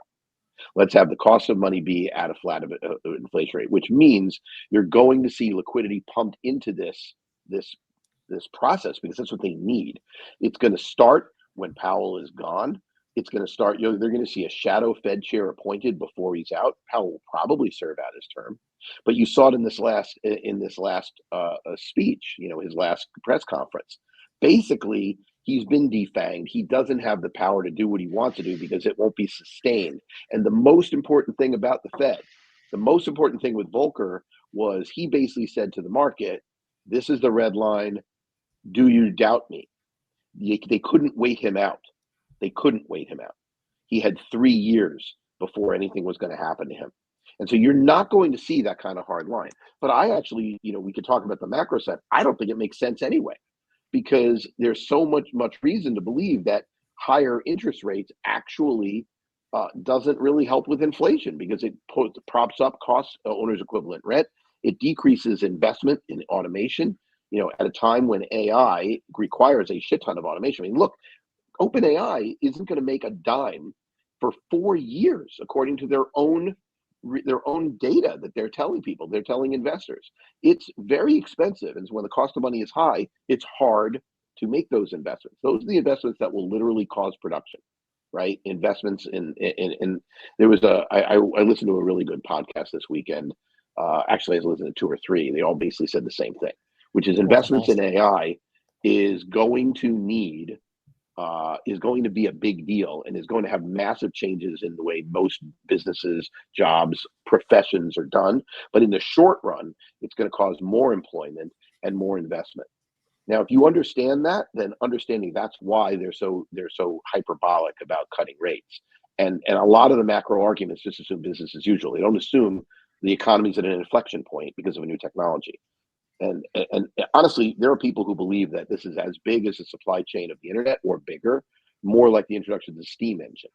Let's have the cost of money be at a flat inflation rate, which means you're going to see liquidity pumped into this process because that's what they need. It's going to start when Powell is gone. It's going to start, they're going to see a shadow Fed chair appointed before he's out. Powell will probably serve out his term, but you saw it in this last speech, his last press conference. Basically, he's been defanged. He doesn't have the power to do what he wants to do because it won't be sustained. And the most important thing about the Fed, the most important thing with Volcker was he basically said to the market, this is the red line. Do you doubt me? They couldn't wait him out. They couldn't wait him out. He had 3 years before anything was going to happen to him. And so you're not going to see that kind of hard line. But I actually, we could talk about the macro side. I don't think it makes sense anyway, because there's so much reason to believe that higher interest rates actually doesn't really help with inflation because it props up cost owner's equivalent rent. It decreases investment in automation, at a time when AI requires a shit ton of automation. I mean, look, OpenAI isn't going to make a dime for 4 years, according to their own data that they're telling people, they're telling investors. It's very expensive. And so when the cost of money is high, it's hard to make those investments. Those are the investments that will literally cause production, right? Investments in there was I listened to a really good podcast this weekend. Actually, I listened to 2 or 3. They all basically said the same thing, which is investments in AI is going to be a big deal and is going to have massive changes in the way most businesses, jobs, professions are done. But in the short run, it's going to cause more employment and more investment. Now, if you understand that, then understanding that's why they're so hyperbolic about cutting rates. And a lot of the macro arguments just assume business as usual. They don't assume the economy's at an inflection point because of a new technology. And honestly, there are people who believe that this is as big as the supply chain of the internet or bigger, more like the introduction of the steam engine.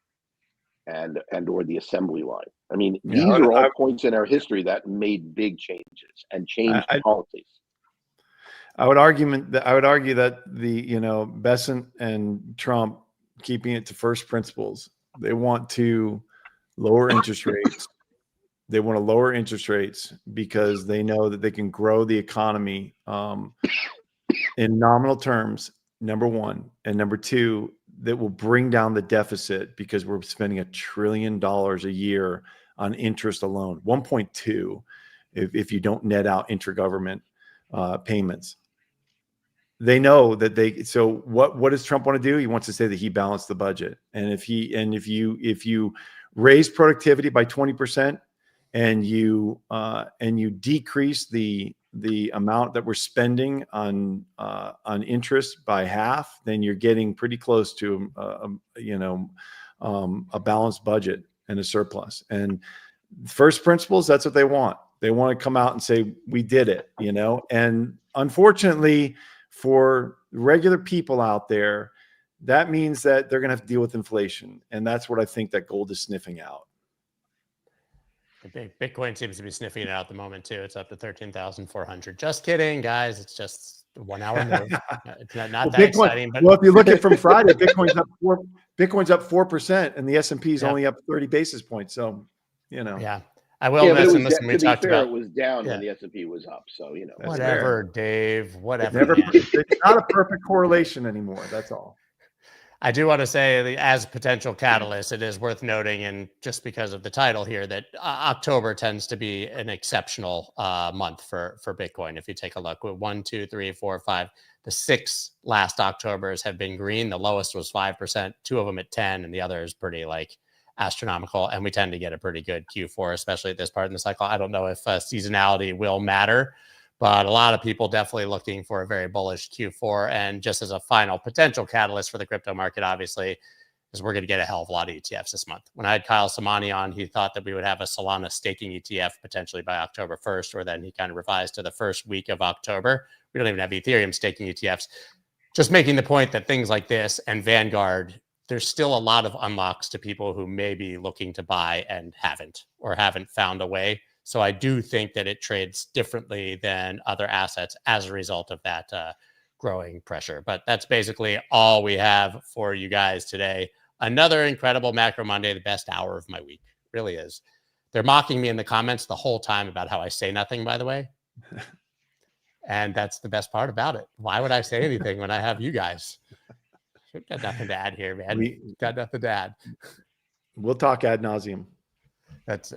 and or the assembly line. I mean, Yeah, these are all points in our history that made big changes and changed policies. I would argue that the Besant and Trump keeping it to first principles. They want to lower interest rates. They want to lower interest rates because they know that they can grow the economy in nominal terms, number one. And number two, that will bring down the deficit because we're spending $1 trillion a year on interest alone, 1.2 if you don't net out intergovernment payments. They know that so what does Trump want to do? He wants to say that he balanced the budget. And if you raise productivity by 20% and you decrease the amount that we're spending on interest by half, then you're getting pretty close to a balanced budget and a surplus. And first principles, that's what they want. They want to come out and say, we did it, and unfortunately for regular people out there, that means that they're going to have to deal with inflation. And that's what I think that gold is sniffing out. Bitcoin seems to be sniffing it out at the moment too. It's up to 13,400. Just kidding, guys. It's just a 1 hour move. It's not that exciting. But well, if you look at from Friday, Bitcoin's up 4%, and the S&P is only up 30 basis points. So, Yeah. I will mention this when we talked about. It was down when the S&P was up. So, Whatever, Dave. Whatever. It's not a perfect correlation anymore. That's all. I do want to say, as a potential catalyst, it is worth noting, and just because of the title here, that October tends to be an exceptional month for Bitcoin. If you take a look, 1, 2, 3, 4, 5, the 6 last Octobers have been green. The lowest was 5%, 2 of them at 10, and the other is pretty astronomical. And we tend to get a pretty good Q4, especially at this part in the cycle. I don't know if seasonality will matter, but a lot of people definitely looking for a very bullish Q4. And just as a final potential catalyst for the crypto market, obviously, is we're going to get a hell of a lot of ETFs this month. When I had Kyle Samani on, he thought that we would have a Solana staking ETF potentially by October 1st, or then he kind of revised to the first week of October. We don't even have Ethereum staking ETFs. Just making the point that things like this and Vanguard, there's still a lot of unlocks to people who may be looking to buy and haven't found a way. So I do think that it trades differently than other assets as a result of that growing pressure. But that's basically all we have for you guys today. Another incredible Macro Monday, the best hour of my week. Really is. They're mocking me in the comments the whole time about how I say nothing, by the way. And that's the best part about it. Why would I say anything when I have you guys? We've got nothing to add here, man. We've got nothing to add. We'll talk ad nauseum. That's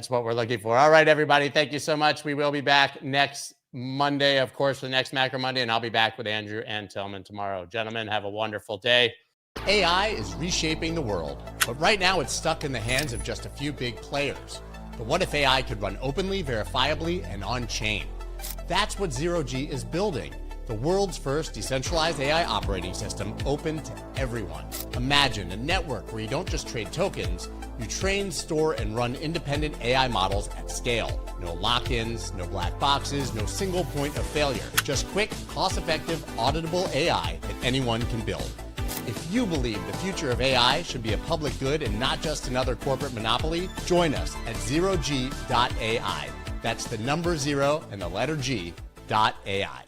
what we're looking for. All right, everybody. Thank you so much. We will be back next Monday, of course, for the next Macro Monday, and I'll be back with Andrew and Tillman tomorrow. Gentlemen, have a wonderful day. AI is reshaping the world, but right now it's stuck in the hands of just a few big players. But what if AI could run openly, verifiably, and on-chain? That's what Zero G is building. The world's first decentralized AI operating system open to everyone. Imagine a network where you don't just trade tokens, you train, store, and run independent AI models at scale. No lock-ins, no black boxes, no single point of failure. Just quick, cost-effective, auditable AI that anyone can build. If you believe the future of AI should be a public good and not just another corporate monopoly, join us at zerog.ai. That's the number 0 and the letter G.ai.